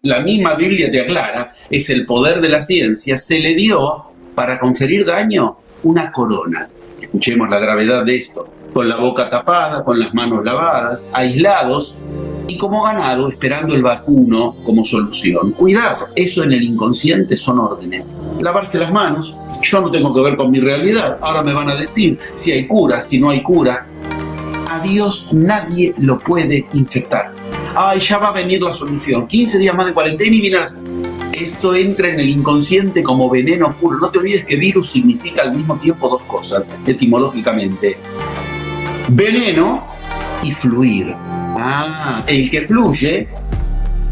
la misma Biblia te aclara, es el poder de la ciencia, se le dio para conferir daño una corona. Escuchemos la gravedad de esto. Con la boca tapada, con las manos lavadas, aislados y como ganado esperando el vacuno como solución. Cuidado, eso en el inconsciente son órdenes. Lavarse las manos, yo no tengo que ver con mi realidad. Ahora me van a decir si hay cura, si no hay cura. A Dios nadie lo puede infectar. Ay, ya va a venir la solución. 15 días más de cuarentena y viene la... Eso entra en el inconsciente como veneno puro. No te olvides que virus significa al mismo tiempo dos cosas, etimológicamente. Veneno y fluir. El que fluye,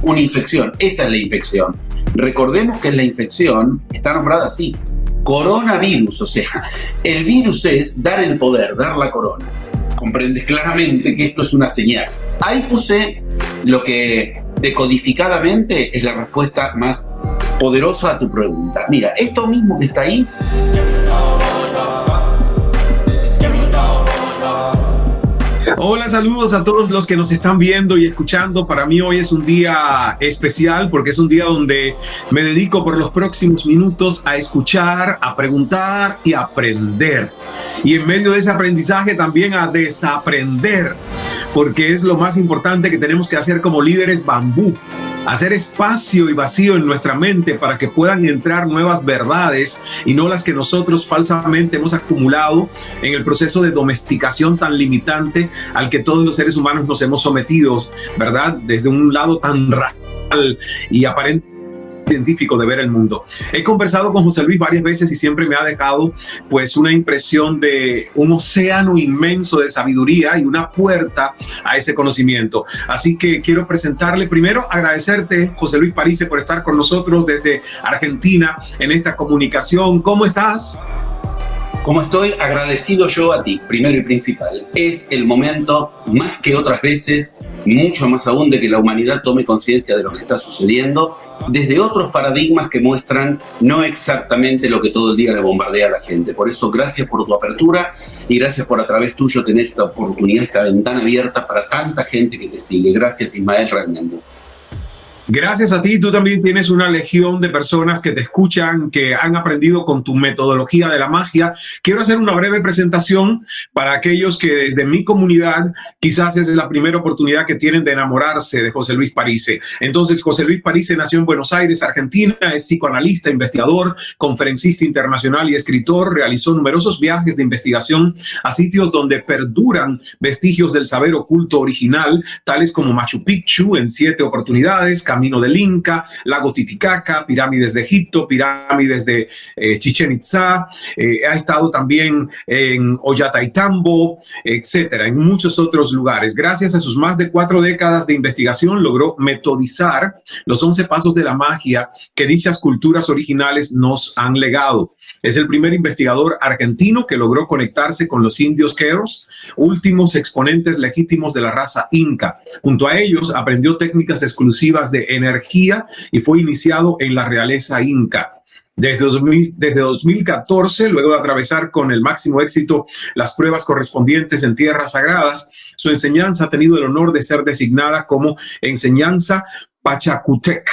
una infección. Esa es la infección. Recordemos que la infección está nombrada así. Coronavirus, o sea, el virus es dar el poder, dar la corona. Comprendes claramente que esto es una señal. Ahí puse lo que decodificadamente es la respuesta más poderosa a tu pregunta. Mira, esto mismo que está ahí. Hola, saludos a todos los que nos están viendo y escuchando. Para mí hoy es un día especial porque es un día donde me dedico por los próximos minutos a escuchar, a preguntar y a aprender. Y en medio de ese aprendizaje también a desaprender, porque es lo más importante que tenemos que hacer como líderes bambú. Hacer espacio y vacío en nuestra mente para que puedan entrar nuevas verdades y no las que nosotros falsamente hemos acumulado en el proceso de domesticación tan limitante al que todos los seres humanos nos hemos sometido, ¿verdad? Desde un lado tan racional y aparente científico de ver el mundo. He conversado con José Luis varias veces y siempre me ha dejado pues una impresión de un océano inmenso de sabiduría y una puerta a ese conocimiento. Así que quiero presentarle primero, agradecerte, José Luis Parise, por estar con nosotros desde Argentina en esta comunicación. ¿Cómo estás? Como estoy agradecido yo a ti, primero y principal. Es el momento, más que otras veces, mucho más aún, de que la humanidad tome conciencia de lo que está sucediendo desde otros paradigmas que muestran no exactamente lo que todo el día le bombardea a la gente. Por eso, gracias por tu apertura y gracias por a través tuyo tener esta oportunidad, esta ventana abierta para tanta gente que te sigue. Gracias, Ismael, realmente. Gracias a ti, tú también tienes una legión de personas que te escuchan, que han aprendido con tu metodología de la magia. Quiero hacer una breve presentación para aquellos que desde mi comunidad quizás es la primera oportunidad que tienen de enamorarse de José Luis Parise. Entonces, José Luis Parise nació en Buenos Aires, Argentina, es psicoanalista, investigador, conferencista internacional y escritor. Realizó numerosos viajes de investigación a sitios donde perduran vestigios del saber oculto original, tales como Machu Picchu en 7 oportunidades, Camino del Inca, Lago Titicaca, pirámides de Egipto, pirámides de Chichén Itzá, ha estado también en Ollantaytambo, etcétera, en muchos otros lugares. Gracias a sus más de 4 décadas de investigación, logró metodizar los 11 pasos de la magia que dichas culturas originales nos han legado. Es el primer investigador argentino que logró conectarse con los indios queros, últimos exponentes legítimos de la raza inca. Junto a ellos, aprendió técnicas exclusivas de energía y fue iniciado en la realeza inca. Desde 2014, luego de atravesar con el máximo éxito las pruebas correspondientes en tierras sagradas, su enseñanza ha tenido el honor de ser designada como enseñanza Pachacutec,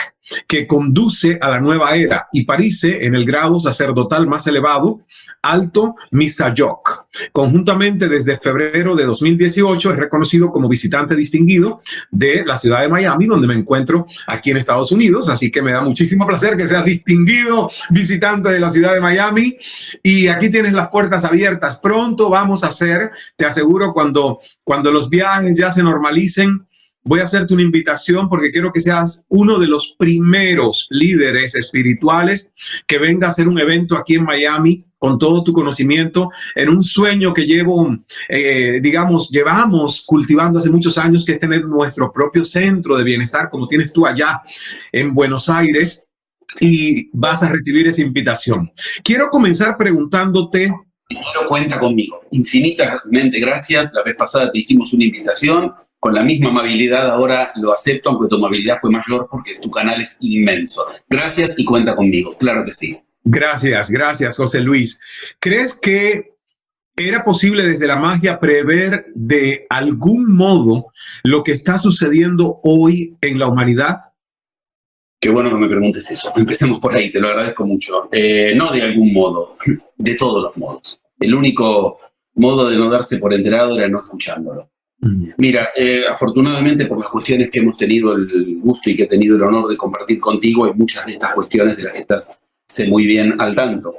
que conduce a la nueva era, y Parise en el grado sacerdotal más elevado, Alto Misayoc. Conjuntamente, desde febrero de 2018, es reconocido como visitante distinguido de la ciudad de Miami, donde me encuentro aquí en Estados Unidos, así que me da muchísimo placer que seas distinguido visitante de la ciudad de Miami, y aquí tienes las puertas abiertas. Pronto vamos a hacer, te aseguro, cuando los viajes ya se normalicen, voy a hacerte una invitación porque quiero que seas uno de los primeros líderes espirituales que venga a hacer un evento aquí en Miami con todo tu conocimiento, en un sueño que llevamos cultivando hace muchos años, que es tener nuestro propio centro de bienestar, como tienes tú allá en Buenos Aires, y vas a recibir esa invitación. Quiero comenzar preguntándote. Primero, cuenta conmigo. Infinitamente gracias. La vez pasada te hicimos una invitación. Con la misma amabilidad ahora lo acepto, aunque tu amabilidad fue mayor porque tu canal es inmenso. Gracias y cuenta conmigo, claro que sí. Gracias, José Luis. ¿Crees que era posible desde la magia prever de algún modo lo que está sucediendo hoy en la humanidad? Qué bueno que me preguntes eso. Empecemos por ahí, te lo agradezco mucho. No de algún modo, de todos los modos. El único modo de no darse por enterado era no escuchándolo. Mira, afortunadamente por las cuestiones que hemos tenido el gusto y que he tenido el honor de compartir contigo, hay muchas de estas cuestiones de las que estás sé muy bien al tanto.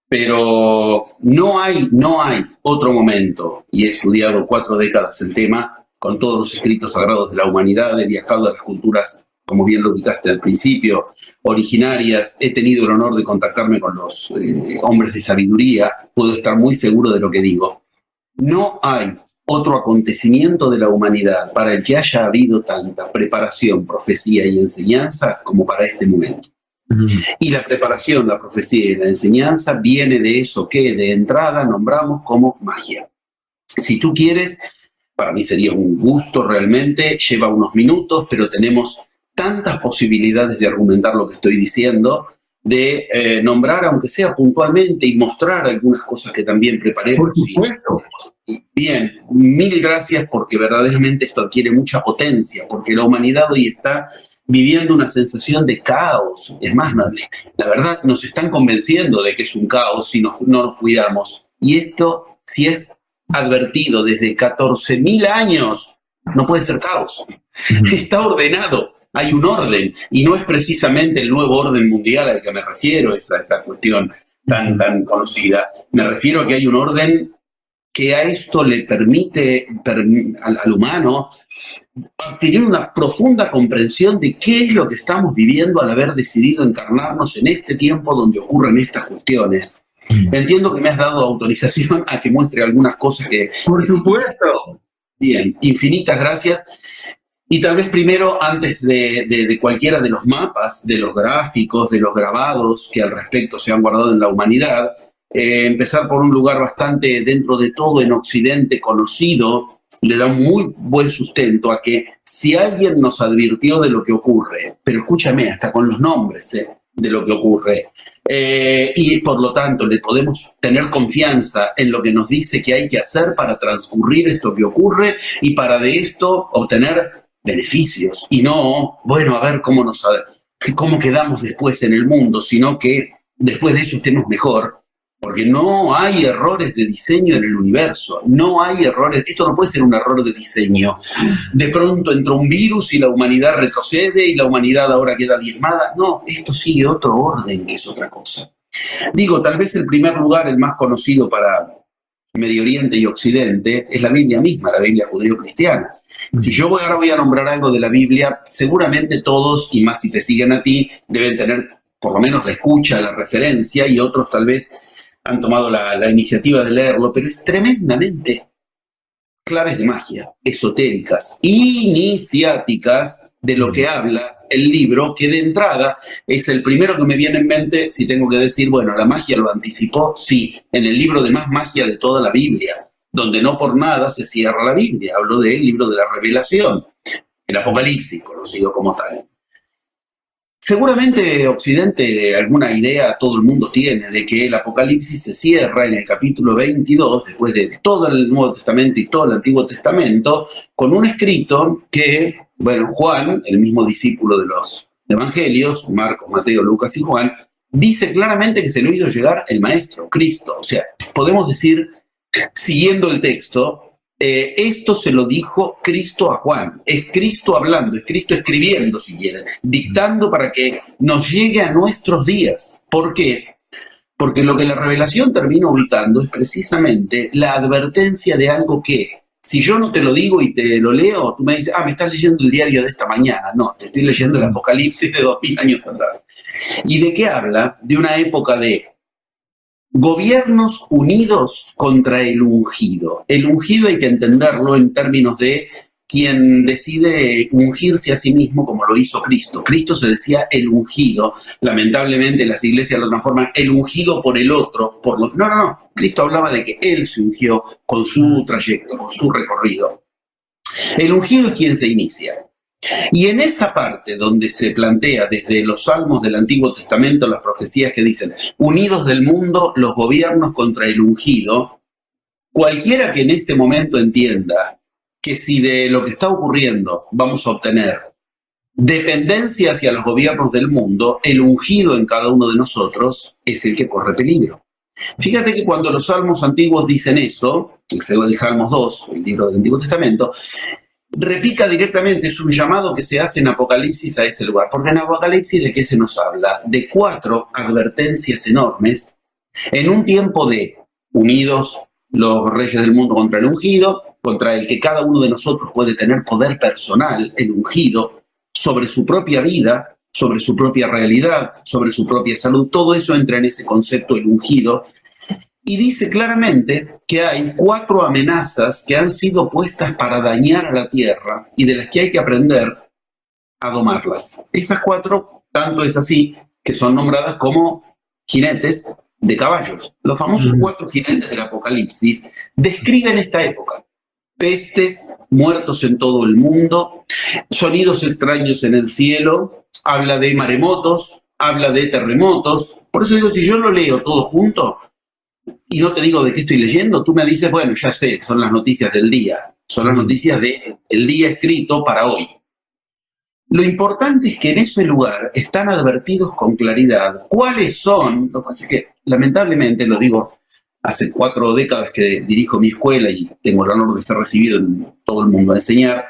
Pero no hay otro momento, y he estudiado 4 décadas el tema, con todos los escritos sagrados de la humanidad, he viajado a las culturas, como bien lo indicaste al principio, originarias, he tenido el honor de contactarme con los hombres de sabiduría, puedo estar muy seguro de lo que digo. No hay otro acontecimiento de la humanidad para el que haya habido tanta preparación, profecía y enseñanza como para este momento. Y la preparación, la profecía y la enseñanza viene de eso que de entrada nombramos como magia. Si tú quieres, para mí sería un gusto realmente, lleva unos minutos, pero tenemos tantas posibilidades de argumentar lo que estoy diciendo, de nombrar, aunque sea puntualmente, y mostrar algunas cosas que también preparé. Por supuesto. Bien, mil gracias, porque verdaderamente esto adquiere mucha potencia, porque la humanidad hoy está viviendo una sensación de caos. Es más, la verdad, nos están convenciendo de que es un caos si no nos cuidamos. Y esto, si es advertido desde 14.000 años, no puede ser caos. Está ordenado, hay un orden, y no es precisamente el nuevo orden mundial al que me refiero, esa cuestión tan conocida. Me refiero a que hay un orden que a esto le permite al humano tener una profunda comprensión de qué es lo que estamos viviendo al haber decidido encarnarnos en este tiempo donde ocurren estas cuestiones. Entiendo que me has dado autorización a que muestre algunas cosas que... Por supuesto. Bien, infinitas gracias. Y tal vez primero, antes de cualquiera de los mapas, de los gráficos, de los grabados que al respecto se han guardado en la humanidad, empezar por un lugar bastante, dentro de todo en Occidente, conocido, le da un muy buen sustento a que si alguien nos advirtió de lo que ocurre, pero escúchame, hasta con los nombres de lo que ocurre, y por lo tanto le podemos tener confianza en lo que nos dice que hay que hacer para transcurrir esto que ocurre y para de esto obtener beneficios, y no, bueno, a ver cómo quedamos después en el mundo, sino que después de eso estemos mejor. Porque no hay errores de diseño en el universo, no hay errores, esto no puede ser un error de diseño. De pronto entró un virus y la humanidad retrocede y la humanidad ahora queda diezmada. No, esto sigue otro orden, que es otra cosa. Digo, tal vez el primer lugar, el más conocido para Medio Oriente y Occidente, es la Biblia misma, la Biblia judío-cristiana. Si yo ahora voy a nombrar algo de la Biblia, seguramente todos, y más si te siguen a ti, deben tener por lo menos la escucha, la referencia, y otros tal vez han tomado la iniciativa de leerlo, pero es tremendamente claves de magia, esotéricas, iniciáticas de lo que habla el libro, que de entrada es el primero que me viene en mente si tengo que decir, bueno, la magia lo anticipó, sí, en el libro de más magia de toda la Biblia, donde no por nada se cierra la Biblia, hablo del libro de la Revelación, el Apocalipsis, conocido como tal. Seguramente Occidente alguna idea todo el mundo tiene de que el Apocalipsis se cierra en el capítulo 22, después de todo el Nuevo Testamento y todo el Antiguo Testamento, con un escrito que, bueno, Juan, el mismo discípulo de los Evangelios, Marcos, Mateo, Lucas y Juan, dice claramente que se lo hizo llegar el Maestro, Cristo. O sea, podemos decir, siguiendo el texto, esto se lo dijo Cristo a Juan. Es Cristo hablando, es Cristo escribiendo, si quieren, dictando para que nos llegue a nuestros días. ¿Por qué? Porque lo que la revelación termina ubicando es precisamente la advertencia de algo que, si yo no te lo digo y te lo leo, tú me dices, me estás leyendo el diario de esta mañana. No, te estoy leyendo el Apocalipsis de 2000 años atrás. ¿Y de qué habla? De una época de gobiernos unidos contra el ungido. El ungido hay que entenderlo en términos de quien decide ungirse a sí mismo como lo hizo Cristo. Cristo se decía el ungido. Lamentablemente las iglesias lo transforman el ungido por el otro. No. Cristo hablaba de que él se ungió con su trayecto, con su recorrido. El ungido es quien se inicia. Y en esa parte donde se plantea desde los salmos del Antiguo Testamento las profecías que dicen unidos del mundo los gobiernos contra el ungido, cualquiera que en este momento entienda que si de lo que está ocurriendo vamos a obtener dependencia hacia los gobiernos del mundo, el ungido en cada uno de nosotros es el que corre peligro. Fíjate que cuando los salmos antiguos dicen eso, el Salmos 2, el libro del Antiguo Testamento, repica directamente, es un llamado que se hace en Apocalipsis a ese lugar. Porque en Apocalipsis, ¿de qué se nos habla? De 4 advertencias enormes en un tiempo de unidos los reyes del mundo contra el ungido, contra el que cada uno de nosotros puede tener poder personal, el ungido, sobre su propia vida, sobre su propia realidad, sobre su propia salud. Todo eso entra en ese concepto, el ungido. Y dice claramente que hay 4 amenazas que han sido puestas para dañar a la tierra y de las que hay que aprender a domarlas. Esas 4, tanto es así, que son nombradas como jinetes de caballos. Los famosos 4 jinetes del Apocalipsis describen esta época. Pestes, muertos en todo el mundo, sonidos extraños en el cielo, habla de maremotos, habla de terremotos. Por eso digo, si yo lo leo todo junto y no te digo de qué estoy leyendo, tú me dices, bueno, ya sé, son las noticias del día, son las noticias del día escrito para hoy. Lo importante es que en ese lugar están advertidos con claridad cuáles son, lo que pasa es que lamentablemente, lo digo, hace 4 décadas que dirijo mi escuela y tengo el honor de ser recibido en todo el mundo a enseñar,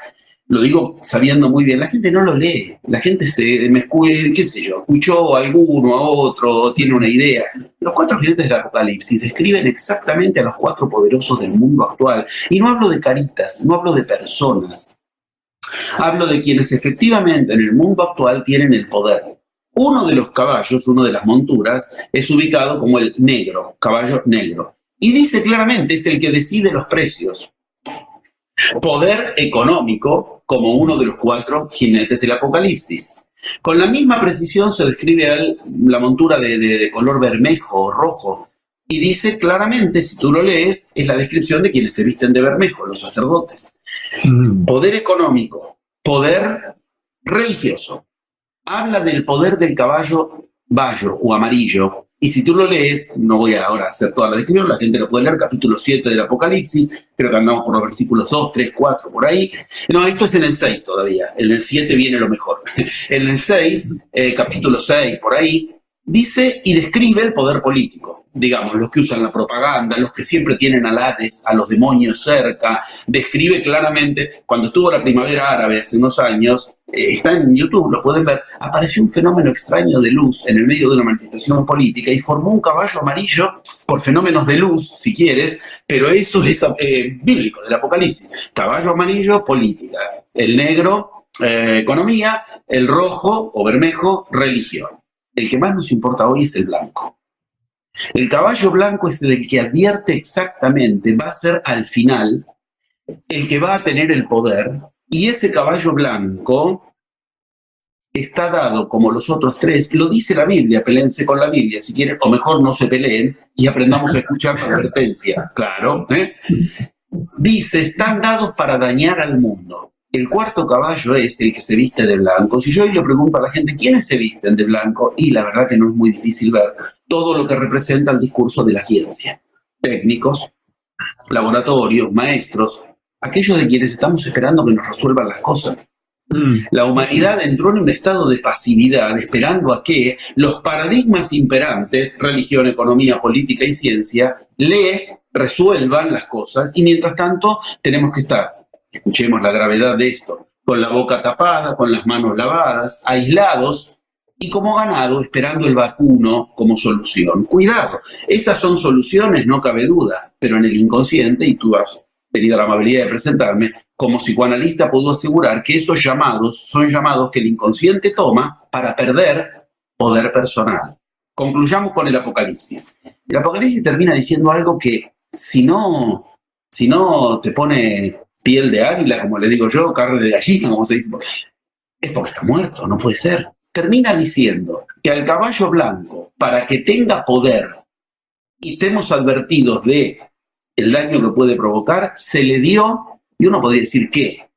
lo digo sabiendo muy bien, la gente no lo lee, la gente qué sé yo, escuchó a alguno, a otro, tiene una idea. Los 4 jinetes del Apocalipsis describen exactamente a los 4 poderosos del mundo actual. Y no hablo de caritas, no hablo de personas. Hablo de quienes efectivamente en el mundo actual tienen el poder. Uno de los caballos, uno de las monturas, es ubicado como el negro, caballo negro. Y dice claramente, es el que decide los precios. Poder económico como uno de los 4 jinetes del Apocalipsis. Con la misma precisión se describe la montura de color bermejo o rojo. Y dice claramente, si tú lo lees, es la descripción de quienes se visten de bermejo, los sacerdotes. Poder económico, poder religioso. Habla del poder del caballo bayo o amarillo. Y si tú lo lees, no voy a ahora hacer toda la descripción, la gente lo puede leer, capítulo 7 del Apocalipsis, creo que andamos por los versículos 2, 3, 4, por ahí. No, esto es en el 6 todavía, en el 7 viene lo mejor. En el 6, capítulo 6, por ahí, dice y describe el poder político. Digamos, los que usan la propaganda, los que siempre tienen al Hades, a los demonios cerca. Describe claramente, cuando estuvo la primavera árabe hace unos años, está en YouTube, lo pueden ver, apareció un fenómeno extraño de luz en el medio de una manifestación política y formó un caballo amarillo por fenómenos de luz, si quieres, pero eso es bíblico, del Apocalipsis. Caballo amarillo, política. El negro, economía. El rojo o bermejo, religión. El que más nos importa hoy es el blanco. El caballo blanco es el que advierte exactamente, va a ser al final el que va a tener el poder, y ese caballo blanco está dado como los otros 3, lo dice la Biblia, peleense con la Biblia si quieren, o mejor no se peleen y aprendamos a escuchar la advertencia, claro. Dice, están dados para dañar al mundo. El 4.º caballo es el que se viste de blanco. Si yo hoy le pregunto a la gente, ¿quiénes se visten de blanco? Y la verdad que no es muy difícil ver todo lo que representa el discurso de la ciencia. Técnicos, laboratorios, maestros, aquellos de quienes estamos esperando que nos resuelvan las cosas. La humanidad entró en un estado de pasividad, esperando a que los paradigmas imperantes, religión, economía, política y ciencia, le resuelvan las cosas, y mientras tanto tenemos que estar, escuchemos la gravedad de esto, con la boca tapada, con las manos lavadas, aislados y como ganado esperando el vacuno como solución. Cuidado, esas son soluciones, no cabe duda, pero en el inconsciente, y tú has tenido la amabilidad de presentarme, como psicoanalista puedo asegurar que esos llamados son llamados que el inconsciente toma para perder poder personal. Concluyamos con el Apocalipsis. El Apocalipsis termina diciendo algo que si no te pone piel de águila, como le digo yo, carne de gallina, como se dice, es porque está muerto, no puede ser. Termina diciendo que al caballo blanco, para que tenga poder y estemos advertidos de el daño que puede provocar, se le dio, y uno podría decir ¿qué?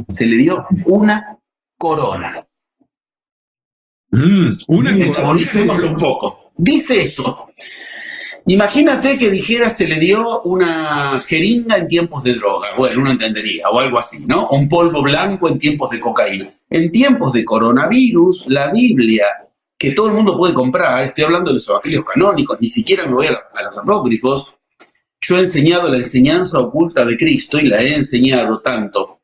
Se le dio una corona. Una corona. Metabolicémoslo un poco. Dice eso. Imagínate que dijera se le dio una jeringa en tiempos de droga, bueno, uno entendería, o algo así, ¿no? Un polvo blanco en tiempos de cocaína. En tiempos de coronavirus, la Biblia, que todo el mundo puede comprar, estoy hablando de los evangelios canónicos, ni siquiera me voy a los apócrifos, yo he enseñado la enseñanza oculta de Cristo y la he enseñado tanto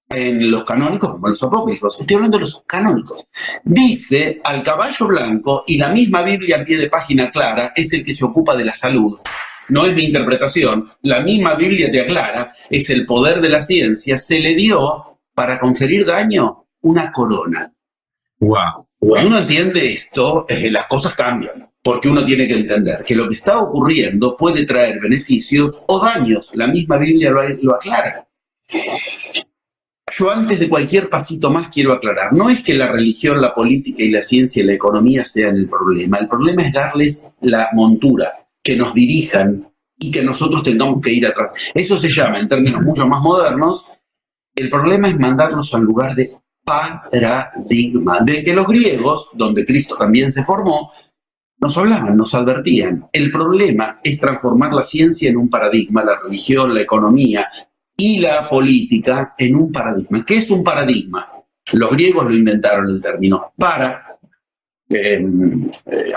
en los canónicos como en los apócrifos. Estoy hablando de los canónicos. Dice, al caballo blanco, y la misma Biblia al pie de página clara, es el que se ocupa de la salud. No es mi interpretación, la misma Biblia te aclara, es el poder de la ciencia, se le dio para conferir daño una corona. Wow. Cuando uno entiende esto, las cosas cambian, porque uno tiene que entender que lo que está ocurriendo puede traer beneficios o daños. La misma Biblia lo aclara. Yo antes de cualquier pasito más quiero aclarar, no es que la religión, la política y la ciencia y la economía sean el problema es darles la montura, que nos dirijan y que nosotros tengamos que ir atrás. Eso se llama, en términos mucho más modernos, el problema es mandarlos al lugar de paradigma, del que los griegos, donde Cristo también se formó, nos hablaban, nos advertían. El problema es transformar la ciencia en un paradigma, la religión, la economía y la política en un paradigma. ¿Qué es un paradigma? Los griegos lo inventaron el término para,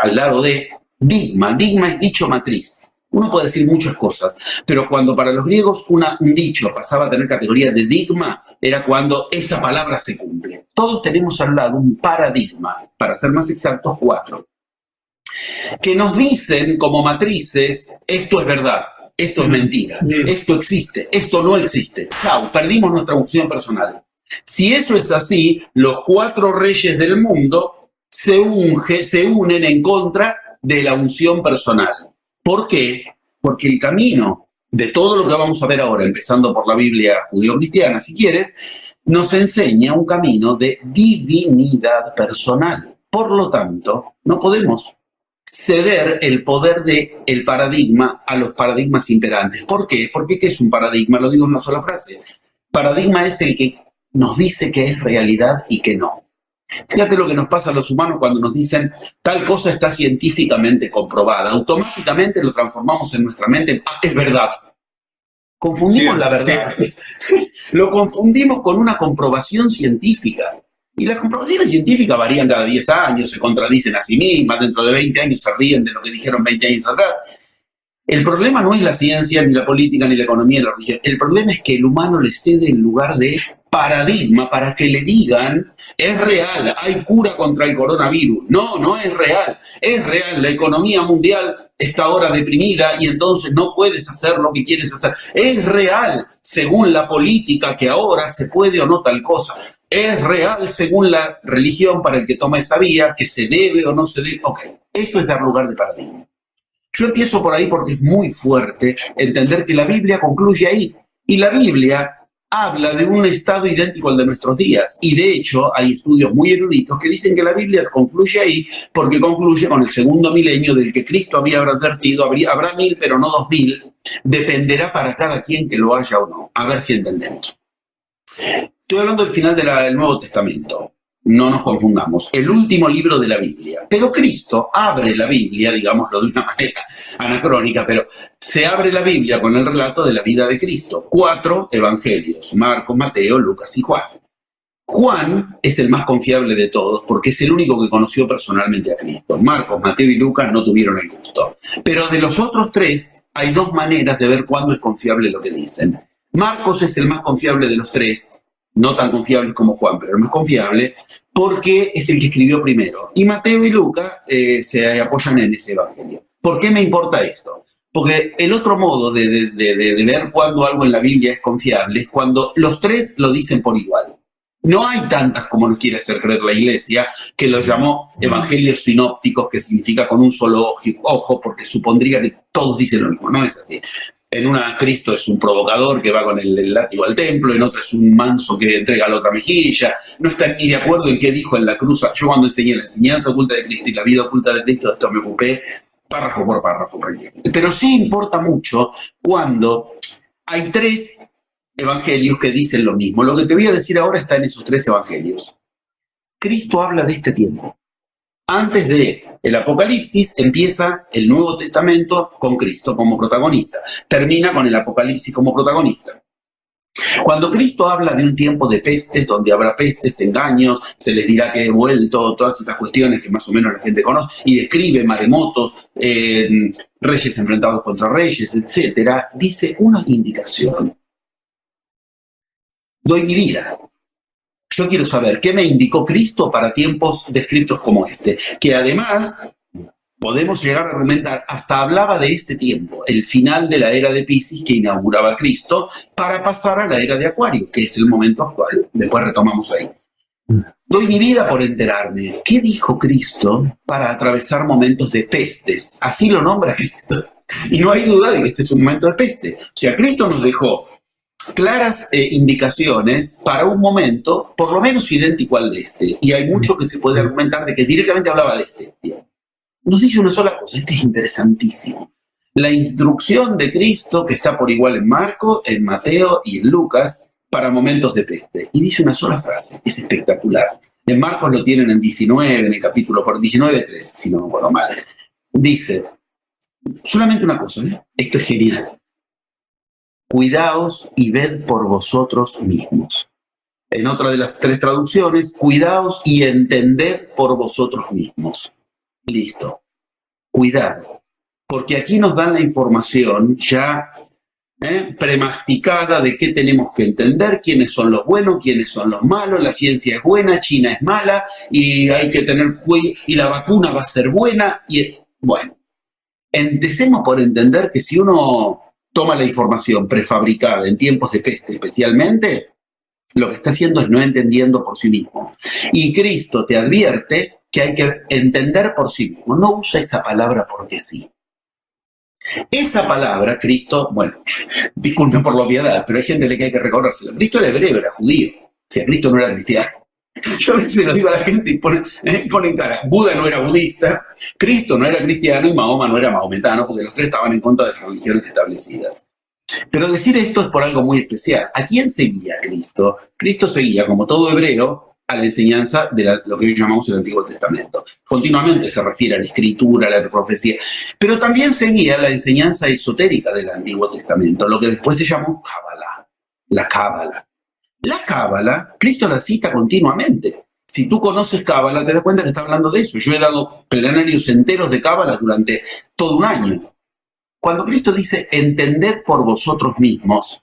al lado de digma. Digma es dicho matriz. Uno puede decir muchas cosas, pero cuando para los griegos un dicho pasaba a tener categoría de digma, era cuando esa palabra se cumple. Todos tenemos al lado un paradigma, para ser más exactos, 4, que nos dicen como matrices, esto es verdad, esto es mentira, esto existe, esto no existe. Chau, perdimos nuestra unción personal. Si eso es así, los 4 reyes del mundo se unen en contra de la unción personal. ¿Por qué? Porque el camino de todo lo que vamos a ver ahora, empezando por la Biblia judío-cristiana, si quieres, nos enseña un camino de divinidad personal. Por lo tanto, no podemos ceder el poder del paradigma a los paradigmas imperantes. ¿Por qué? Porque ¿qué es un paradigma? Lo digo en una sola frase. Paradigma es el que nos dice que es realidad y que no. Fíjate lo que nos pasa a los humanos cuando nos dicen tal cosa está científicamente comprobada. Automáticamente lo transformamos en nuestra mente en es verdad. Confundimos la verdad. Lo confundimos con una comprobación científica. Y las comprobaciones científicas varían cada 10 años, se contradicen a sí mismas, dentro de 20 años se ríen de lo que dijeron 20 años atrás. El problema no es la ciencia, ni la política, ni la economía, ni la religión. El problema es que el humano le cede el lugar de paradigma para que le digan, es real, hay cura contra el coronavirus. No, no es real. Es real, la economía mundial está ahora deprimida y entonces no puedes hacer lo que quieres hacer. Es real, según la política, que ahora se puede o no tal cosa. Es real, según la religión, para el que toma esa vía, que se debe o no se debe. Ok, eso es dar lugar de paradigma. Yo empiezo por ahí porque es muy fuerte entender que la Biblia concluye ahí. Y la Biblia habla de un estado idéntico al de nuestros días. Y de hecho hay estudios muy eruditos que dicen que la Biblia concluye ahí porque concluye con el segundo milenio del que Cristo había advertido. Habrá 1000, pero no 2000. Dependerá para cada quien que lo haya o no. A ver si entendemos. Estoy hablando del final del Nuevo Testamento. No nos confundamos, el último libro de la Biblia. Pero Cristo abre la Biblia, digámoslo de una manera anacrónica, pero se abre la Biblia con el relato de la vida de Cristo. 4 evangelios, Marcos, Mateo, Lucas y Juan. Juan es el más confiable de todos porque es el único que conoció personalmente a Cristo. Marcos, Mateo y Lucas no tuvieron el gusto. Pero de los otros 3 hay 2 maneras de ver cuándo es confiable lo que dicen. Marcos es el más confiable de los 3, no tan confiable como Juan, pero el más confiable, porque es el que escribió primero. Y Mateo y Lucas se apoyan en ese evangelio. ¿Por qué me importa esto? Porque el otro modo de ver cuándo algo en la Biblia es confiable es cuando los 3 lo dicen por igual. No hay tantas como nos quiere hacer creer la Iglesia, que los llamó evangelios sinópticos, que significa con un solo ojo, porque supondría que todos dicen lo mismo. No es así. En una, Cristo es un provocador que va con el látigo al templo, en otra es un manso que entrega la otra mejilla, no están ni de acuerdo en qué dijo en la cruz. Yo cuando enseñé la enseñanza oculta de Cristo y la vida oculta de Cristo, de esto me ocupé párrafo por párrafo. Pero sí importa mucho cuando hay 3 evangelios que dicen lo mismo. Lo que te voy a decir ahora está en esos 3 evangelios. Cristo habla de este tiempo. Antes de el Apocalipsis empieza el Nuevo Testamento con Cristo como protagonista. Termina con el Apocalipsis como protagonista. Cuando Cristo habla de un tiempo de pestes, donde habrá pestes, engaños, se les dirá que he vuelto, todas estas cuestiones que más o menos la gente conoce, y describe maremotos, reyes enfrentados contra reyes, etc., dice una indicación. Doy mi vida. Yo quiero saber qué me indicó Cristo para tiempos descritos como este, que además podemos llegar a argumentar, hasta hablaba de este tiempo, el final de la era de Piscis que inauguraba Cristo, para pasar a la era de Acuario, que es el momento actual. Después retomamos ahí. Doy mi vida por enterarme. ¿Qué dijo Cristo para atravesar momentos de pestes? Así lo nombra Cristo. Y no hay duda de que este es un momento de peste. O sea, Cristo nos dejó claras indicaciones para un momento, por lo menos idéntico al de este. Y hay mucho que se puede argumentar de que directamente hablaba de este. Nos dice una sola cosa, este es interesantísimo. La instrucción de Cristo, que está por igual en Marco, en Mateo y en Lucas, para momentos de peste. Y dice una sola frase, es espectacular. En Marcos lo tienen en 19, en el capítulo por 19:3, si no me acuerdo mal. Dice, solamente una cosa, esto es genial. Cuidaos y ved por vosotros mismos. En otra de las 3 traducciones, cuidaos y entended por vosotros mismos. Listo. Cuidado. Porque aquí nos dan la información ya premasticada de qué tenemos que entender, quiénes son los buenos, quiénes son los malos, la ciencia es buena, China es mala, y hay que tener cuidado, y la vacuna va a ser buena, y bueno. Empecemos por entender que si uno toma la información prefabricada en tiempos de peste especialmente, lo que está haciendo es no entendiendo por sí mismo. Y Cristo te advierte que hay que entender por sí mismo. No usa esa palabra porque sí. Esa palabra, Cristo, bueno, disculpen por la obviedad, pero hay gente a la que hay que recordárselo. Cristo era hebreo, era judío. O sea, Cristo no era cristiano. Yo a veces lo digo a la gente y ponen cara. Buda no era budista, Cristo no era cristiano y Mahoma no era mahometano, porque los 3 estaban en contra de las religiones establecidas. Pero decir esto es por algo muy especial. ¿A quién seguía Cristo? Cristo seguía, como todo hebreo, a la enseñanza de lo que hoy llamamos el Antiguo Testamento. Continuamente se refiere a la escritura, a la profecía, pero también seguía la enseñanza esotérica del Antiguo Testamento, lo que después se llamó Cábala, la Cábala. La Cábala, Cristo la cita continuamente. Si tú conoces Cábala, te das cuenta que está hablando de eso. Yo he dado plenarios enteros de Cábala durante todo un año. Cuando Cristo dice, entended por vosotros mismos,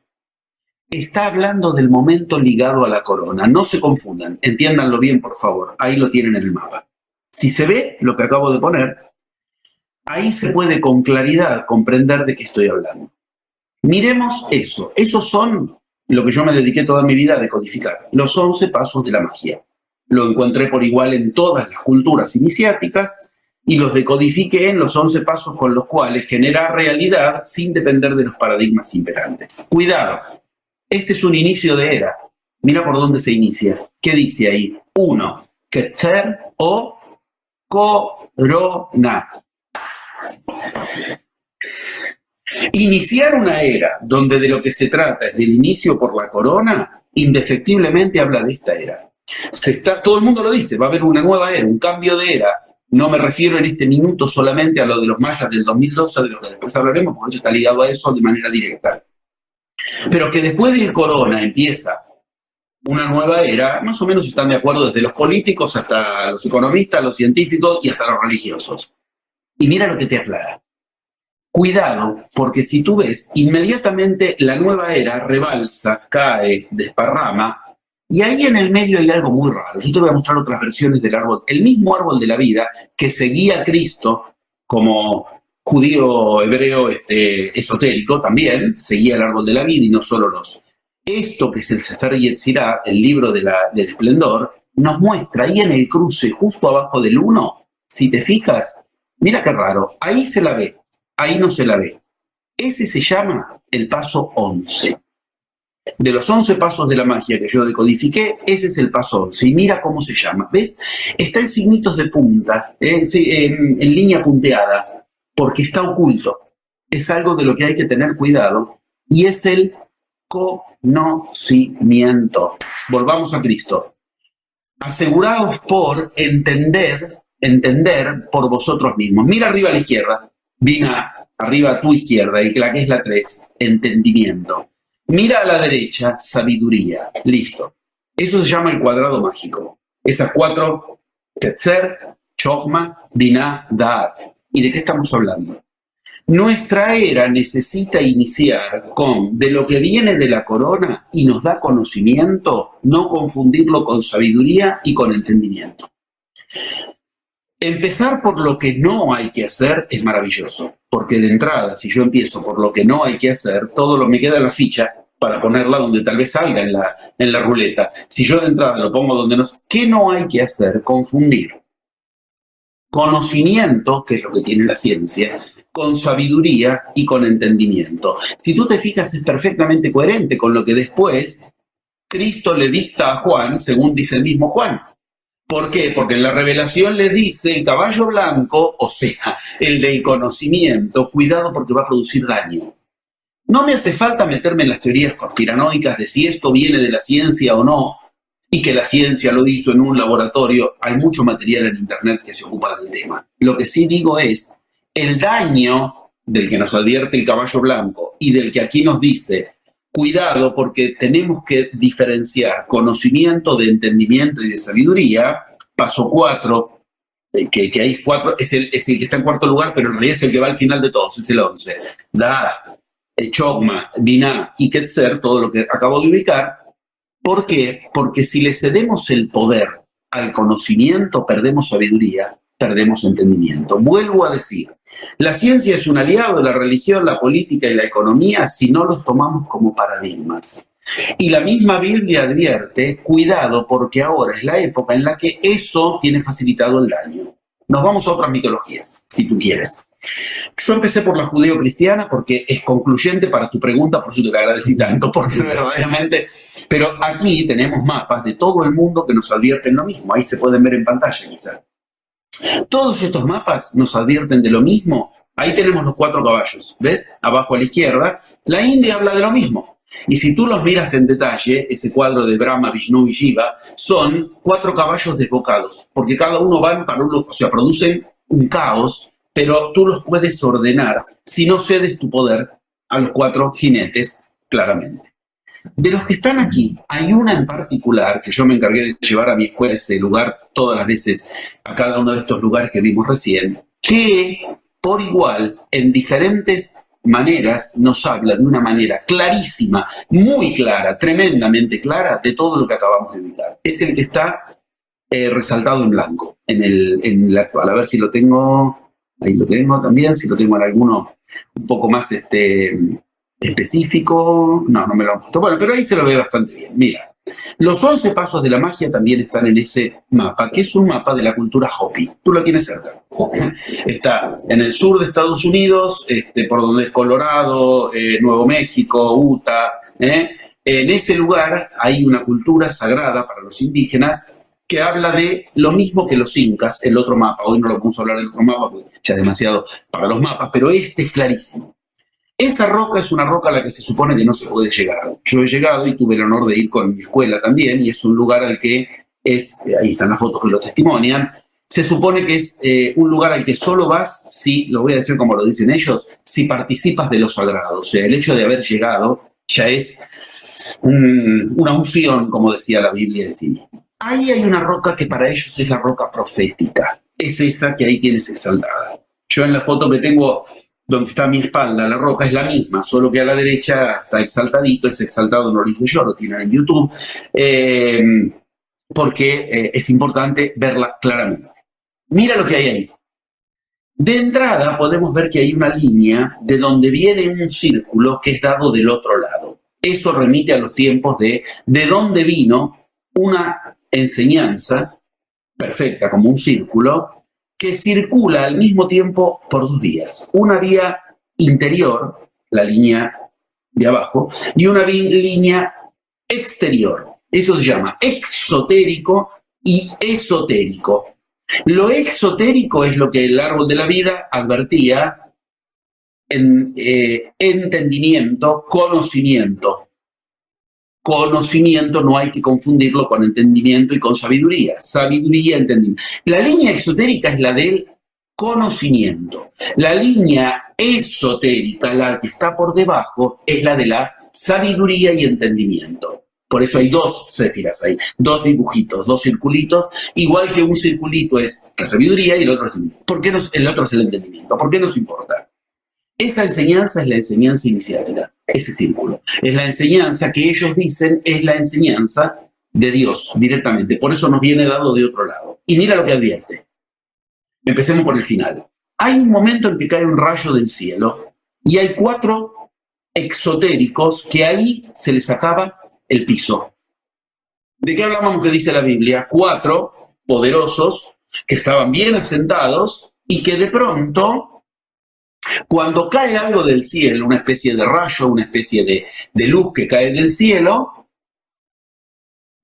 está hablando del momento ligado a la corona. No se confundan, entiéndanlo bien, por favor. Ahí lo tienen en el mapa. Si se ve lo que acabo de poner, ahí se puede con claridad comprender de qué estoy hablando. Miremos eso. Esos son lo que yo me dediqué toda mi vida a decodificar. Los 11 pasos de la magia. Lo encontré por igual en todas las culturas iniciáticas y los decodifiqué en los 11 pasos con los cuales generar realidad sin depender de los paradigmas imperantes. Cuidado. Este es un inicio de era. Mira por dónde se inicia. ¿Qué dice ahí? 1. Ketzer o corona. Iniciar una era donde de lo que se trata es del inicio por la corona, indefectiblemente habla de esta era. Todo el mundo lo dice, va a haber una nueva era, un cambio de era. No me refiero en este minuto solamente a lo de los mayas del 2012, de lo que después hablaremos, porque eso está ligado a eso de manera directa. Pero que después del corona empieza una nueva era, más o menos están de acuerdo desde los políticos hasta los economistas, los científicos y hasta los religiosos. Y mira lo que te aclara. Cuidado, porque si tú ves, inmediatamente la nueva era rebalsa, cae, desparrama, y ahí en el medio hay algo muy raro. Yo te voy a mostrar otras versiones del árbol, el mismo árbol de la vida que seguía a Cristo como judío hebreo esotérico, también seguía el árbol de la vida y no solo los. Esto que es el Sefer Yetzirah, el libro del esplendor, nos muestra ahí en el cruce, justo abajo del 1, si te fijas, mira qué raro, ahí se la ve. Ahí no se la ve. Ese se llama el paso 11. De los 11 pasos de la magia que yo decodifiqué, ese es el paso 11. Y mira cómo se llama. ¿Ves? Está en signitos de punta, en línea punteada, porque está oculto. Es algo de lo que hay que tener cuidado. Y es el conocimiento. Volvamos a Cristo. Aseguraos por entender entender por vosotros mismos. Mira arriba a la izquierda, Bina, arriba a tu izquierda, y la que es la 3, entendimiento. Mira a la derecha, sabiduría. Listo. Eso se llama el cuadrado mágico. Esas 4, Ketzer, Chokhmah, Binah, Da'at. ¿Y de qué estamos hablando? Nuestra era necesita iniciar con de lo que viene de la corona y nos da conocimiento, no confundirlo con sabiduría y con entendimiento. Empezar por lo que no hay que hacer es maravilloso, porque de entrada, si yo empiezo por lo que no hay que hacer, todo lo me queda en la ficha para ponerla donde tal vez salga en la ruleta. Si yo de entrada lo pongo donde no... ¿Qué no hay que hacer? Confundir conocimiento, que es lo que tiene la ciencia, con sabiduría y con entendimiento. Si tú te fijas, es perfectamente coherente con lo que después Cristo le dicta a Juan, según dice el mismo Juan. ¿Por qué? Porque en la revelación le dice el caballo blanco, o sea, el del conocimiento, cuidado porque va a producir daño. No me hace falta meterme en las teorías conspiranoicas de si esto viene de la ciencia o no, y que la ciencia lo hizo en un laboratorio. Hay mucho material en internet que se ocupa del tema. Lo que sí digo es, el daño del que nos advierte el caballo blanco y del que aquí nos dice, cuidado porque tenemos que diferenciar conocimiento de entendimiento y de sabiduría. Paso 4, que hay 4, es el que está en cuarto lugar, pero en realidad es el que va al final de todos, es el 11. Da, Chokhmah, Binah y Ketzer, todo lo que acabo de ubicar. ¿Por qué? Porque si le cedemos el poder al conocimiento, perdemos sabiduría, perdemos entendimiento. Vuelvo a decir, la ciencia es un aliado de la religión, la política y la economía si no los tomamos como paradigmas. Y la misma Biblia advierte, cuidado porque ahora es la época en la que eso tiene facilitado el daño. Nos vamos a otras mitologías, si tú quieres. Yo empecé por la judeo-cristiana porque es concluyente para tu pregunta, por eso te agradecí tanto, porque verdaderamente... Pero aquí tenemos mapas de todo el mundo que nos advierten lo mismo. Ahí se pueden ver en pantalla quizás. Todos estos mapas nos advierten de lo mismo. Ahí tenemos los 4 caballos, ¿ves? Abajo a la izquierda. La India habla de lo mismo. Y si tú los miras en detalle, ese cuadro de Brahma, Vishnu y Shiva, son 4 caballos desbocados, porque cada uno va para un... O sea, producen un caos, pero tú los puedes ordenar si no cedes tu poder a los 4 jinetes, claramente. De los que están aquí, hay una en particular que yo me encargué de llevar a mi escuela, ese lugar, todas las veces a cada uno de estos lugares que vimos recién, que por igual, en diferentes maneras, nos habla de una manera clarísima, muy clara, tremendamente clara, de todo lo que acabamos de ubicar. Es el que está resaltado en blanco, en el actual. A ver si lo tengo, ahí lo tengo también, si lo tengo en alguno un poco más específico, no me lo han puesto. Bueno, pero ahí se lo ve bastante bien. Mira, los 11 pasos de la magia también están en ese mapa, que es un mapa de la cultura Hopi. Tú lo tienes cerca. Está en el sur de Estados Unidos, por donde es Colorado, Nuevo México, Utah. En ese lugar hay una cultura sagrada para los indígenas que habla de lo mismo que los incas, el otro mapa. Hoy no lo vamos a hablar del otro mapa, porque ya es demasiado para los mapas, pero este es clarísimo. Esa roca es una roca a la que se supone que no se puede llegar. Yo he llegado y tuve el honor de ir con mi escuela también, y es un lugar al que es, ahí están las fotos que lo testimonian, se supone que es un lugar al que solo vas si, lo voy a decir como lo dicen ellos, si participas de lo sagrado. O sea, el hecho de haber llegado ya es una unción, como decía la Biblia de sí misma. Ahí hay una roca que para ellos es la roca profética. Es esa que ahí tienes exaltada. Yo en la foto que tengo... donde está mi espalda, la roca es la misma, solo que a la derecha está exaltadito, es exaltado, no lo hice yo, lo tienen en YouTube, porque es importante verla claramente. Mira lo que hay ahí. De entrada podemos ver que hay una línea de donde viene un círculo que es dado del otro lado. Eso remite a los tiempos de dónde vino una enseñanza perfecta como un círculo, que circula al mismo tiempo por 2 vías. Una vía interior, la línea de abajo, y una línea exterior. Eso se llama exotérico y esotérico. Lo exotérico es lo que el árbol de la vida advertía en entendimiento, conocimiento. Conocimiento no hay que confundirlo con entendimiento y con sabiduría. Sabiduría, entendimiento. La línea exotérica es la del conocimiento. La línea esotérica, la que está por debajo, es la de la sabiduría y entendimiento. Por eso hay dos séfiras ahí, dos dibujitos, dos circulitos, igual que un circulito es la sabiduría y el otro es el otro es el entendimiento. ¿Por qué nos importa? Esa enseñanza es la enseñanza iniciática, ese círculo. Es la enseñanza que ellos dicen es la enseñanza de Dios directamente. Por eso nos viene dado de otro lado. Y mira lo que advierte. Empecemos por el final. Hay un momento en que cae un rayo del cielo y hay 4 exotéricos que ahí se les acaba el piso. ¿De qué hablábamos que dice la Biblia? 4 poderosos que estaban bien asentados y que de pronto, cuando cae algo del cielo, una especie de rayo, una especie de luz que cae del cielo,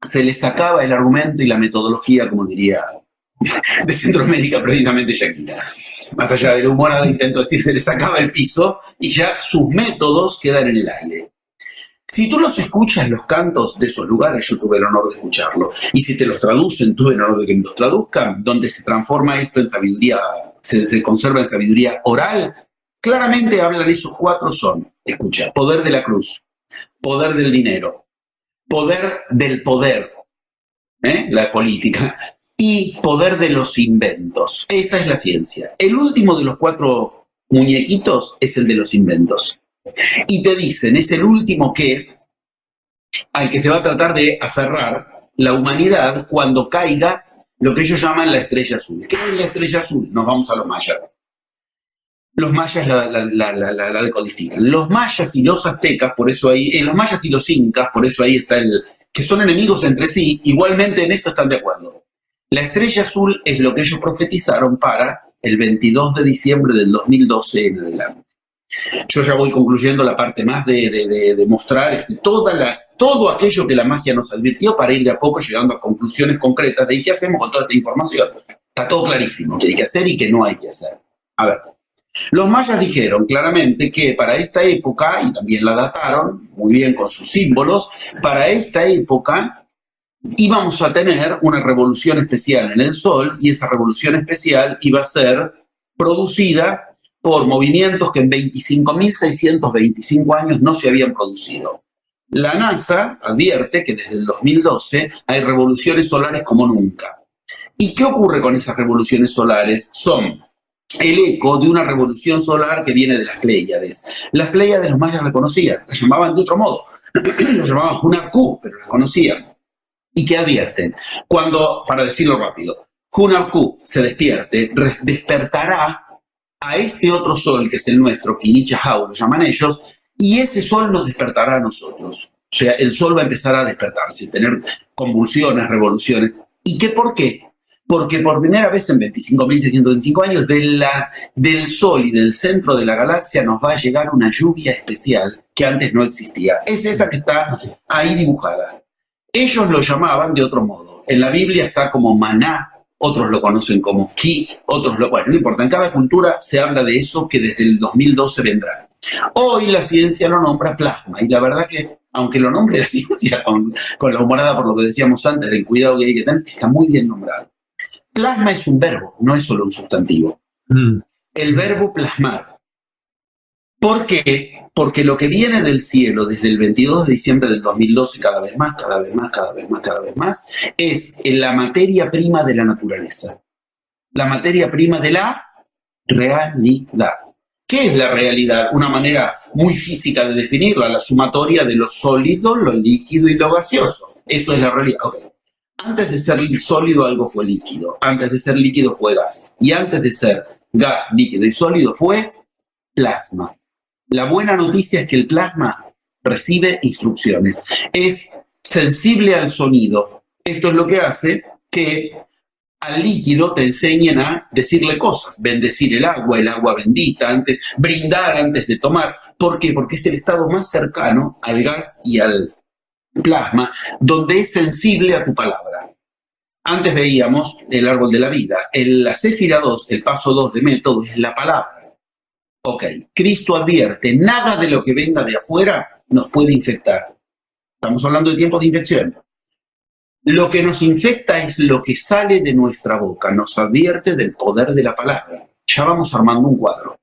se les acaba el argumento y la metodología, como diría de Centroamérica, precisamente Shakira. Más allá del humor, intento decir, se les acaba el piso y ya sus métodos quedan en el aire. Si tú los escuchas, los cantos de esos lugares, yo tuve el honor de escucharlo, y si te los traducen, tuve el honor de que me los traduzcan, donde se transforma esto en sabiduría, se conserva en sabiduría oral, claramente hablan esos 4 son, escucha, poder de la cruz, poder del dinero, poder del poder, la política, y poder de los inventos. Esa es la ciencia. El último de los 4 muñequitos es el de los inventos. Y te dicen, es el último al que se va a tratar de aferrar la humanidad cuando caiga lo que ellos llaman la estrella azul. ¿Qué es la estrella azul? Nos vamos a los mayas. Los mayas la decodifican. Los mayas y los aztecas, por eso ahí, los mayas y los incas, por eso ahí está que son enemigos entre sí, igualmente en esto están de acuerdo. La estrella azul es lo que ellos profetizaron para el 22 de diciembre del 2012 en adelante. Yo ya voy concluyendo la parte más de mostrar todo aquello que la magia nos advirtió para ir de a poco llegando a conclusiones concretas de qué hacemos con toda esta información. Está todo clarísimo, qué hay que hacer y qué no hay que hacer. A ver, los mayas dijeron claramente que para esta época, y también la dataron muy bien con sus símbolos, para esta época íbamos a tener una revolución especial en el Sol y esa revolución especial iba a ser producida por movimientos que en 25.625 años no se habían producido. La NASA advierte que desde el 2012 hay revoluciones solares como nunca. ¿Y qué ocurre con esas revoluciones solares? Son el eco de una revolución solar que viene de las Pléyades. Las Pléyades los mayas las conocían, las llamaban de otro modo, las llamaban Hunahku, pero las conocían. ¿Y qué advierten? Cuando, para decirlo rápido, Hunahku se despierte, despertará a este otro sol que es el nuestro, Kinichahau, lo llaman ellos, y ese sol nos despertará a nosotros. O sea, el sol va a empezar a despertarse, tener convulsiones, revoluciones. ¿Y qué por qué? Porque por primera vez en 25.625 años del sol y del centro de la galaxia nos va a llegar una lluvia especial que antes no existía. Es esa que está ahí dibujada. Ellos lo llamaban de otro modo. En la Biblia está como maná, otros lo conocen como ki, bueno, no importa, en cada cultura se habla de eso que desde el 2012 vendrá. Hoy la ciencia lo nombra plasma, y la verdad que, aunque lo nombre la ciencia con la humorada por lo que decíamos antes del cuidado que hay que tener, está muy bien nombrado. Plasma es un verbo, no es solo un sustantivo. El verbo plasmar. ¿Por qué? Porque lo que viene del cielo desde el 22 de diciembre del 2012, cada vez más, es la materia prima de la naturaleza. La materia prima de la realidad. ¿Qué es la realidad? Una manera muy física de definirla, la sumatoria de lo sólido, lo líquido y lo gaseoso. Eso es la realidad. Okay. Antes de ser sólido algo fue líquido, antes de ser líquido fue gas, y antes de ser gas, líquido y sólido fue plasma. La buena noticia es que el plasma recibe instrucciones, es sensible al sonido. Esto es lo que hace que al líquido te enseñen a decirle cosas, bendecir el agua bendita, brindar antes de tomar. ¿Por qué? Porque es el estado más cercano al gas y al plasma, donde es sensible a tu palabra. Antes veíamos el árbol de la vida. En la Séfira 2, el paso 2 de método es la palabra. Ok, Cristo advierte, nada de lo que venga de afuera nos puede infectar. Estamos hablando de tiempos de infección. Lo que nos infecta es lo que sale de nuestra boca, nos advierte del poder de la palabra. Ya vamos armando un cuadro.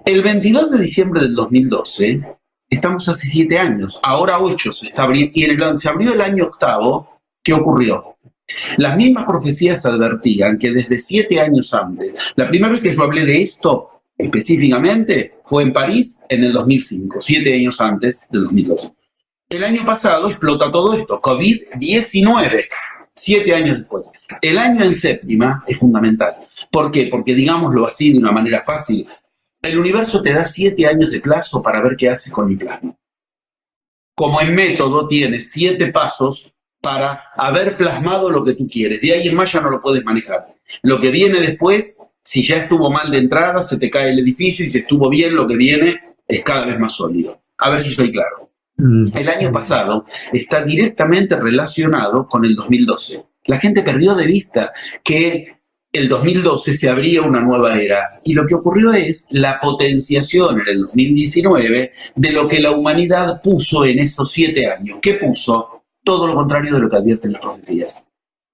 El 22 de diciembre del 2012, estamos hace 7 años, ahora 8 se está abriendo, y se abrió el año octavo. ¿Qué ocurrió? Las mismas profecías advertían que desde 7 años antes, la primera vez que yo hablé de esto específicamente fue en París en el 2005, 7 años antes del 2012. El año pasado explota todo esto, COVID-19, 7 años después. El año en séptima es fundamental. ¿Por qué? Porque, digámoslo así de una manera fácil, el universo te da 7 años de plazo para ver qué haces con el plasma. Como en método tienes 7 pasos para haber plasmado lo que tú quieres. De ahí en más ya no lo puedes manejar. Lo que viene después, si ya estuvo mal de entrada, se te cae el edificio, y si estuvo bien, lo que viene es cada vez más sólido. A ver si soy claro. El año pasado está directamente relacionado con el 2012. La gente perdió de vista que el 2012 se abría una nueva era, y lo que ocurrió es la potenciación en el 2019 de lo que la humanidad puso en esos 7 años. ¿Qué puso? Todo lo contrario de lo que advierten las profecías.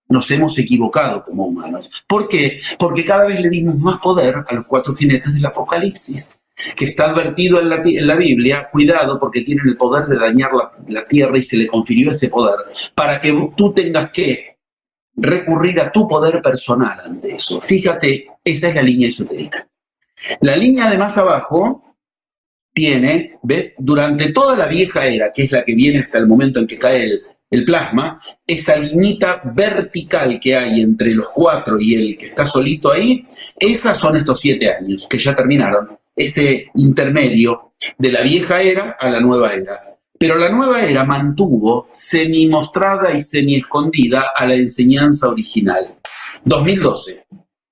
Nos hemos equivocado como humanos. ¿Por qué? Porque cada vez le dimos más poder a los 4 jinetes del Apocalipsis, que está advertido en la Biblia. Cuidado, porque tienen el poder de dañar la tierra, y se le confirió ese poder para que tú tengas que recurrir a tu poder personal ante eso. Fíjate, esa es la línea esotérica. La línea de más abajo tiene, ¿ves? Durante toda la vieja era, que es la que viene hasta el momento en que cae el plasma, esa liñita vertical que hay entre los 4 y el que está solito ahí, esas son estos 7 años que ya terminaron, ese intermedio de la vieja era a la nueva era. Pero la nueva era mantuvo semi-mostrada y semi-escondida a la enseñanza original. 2012.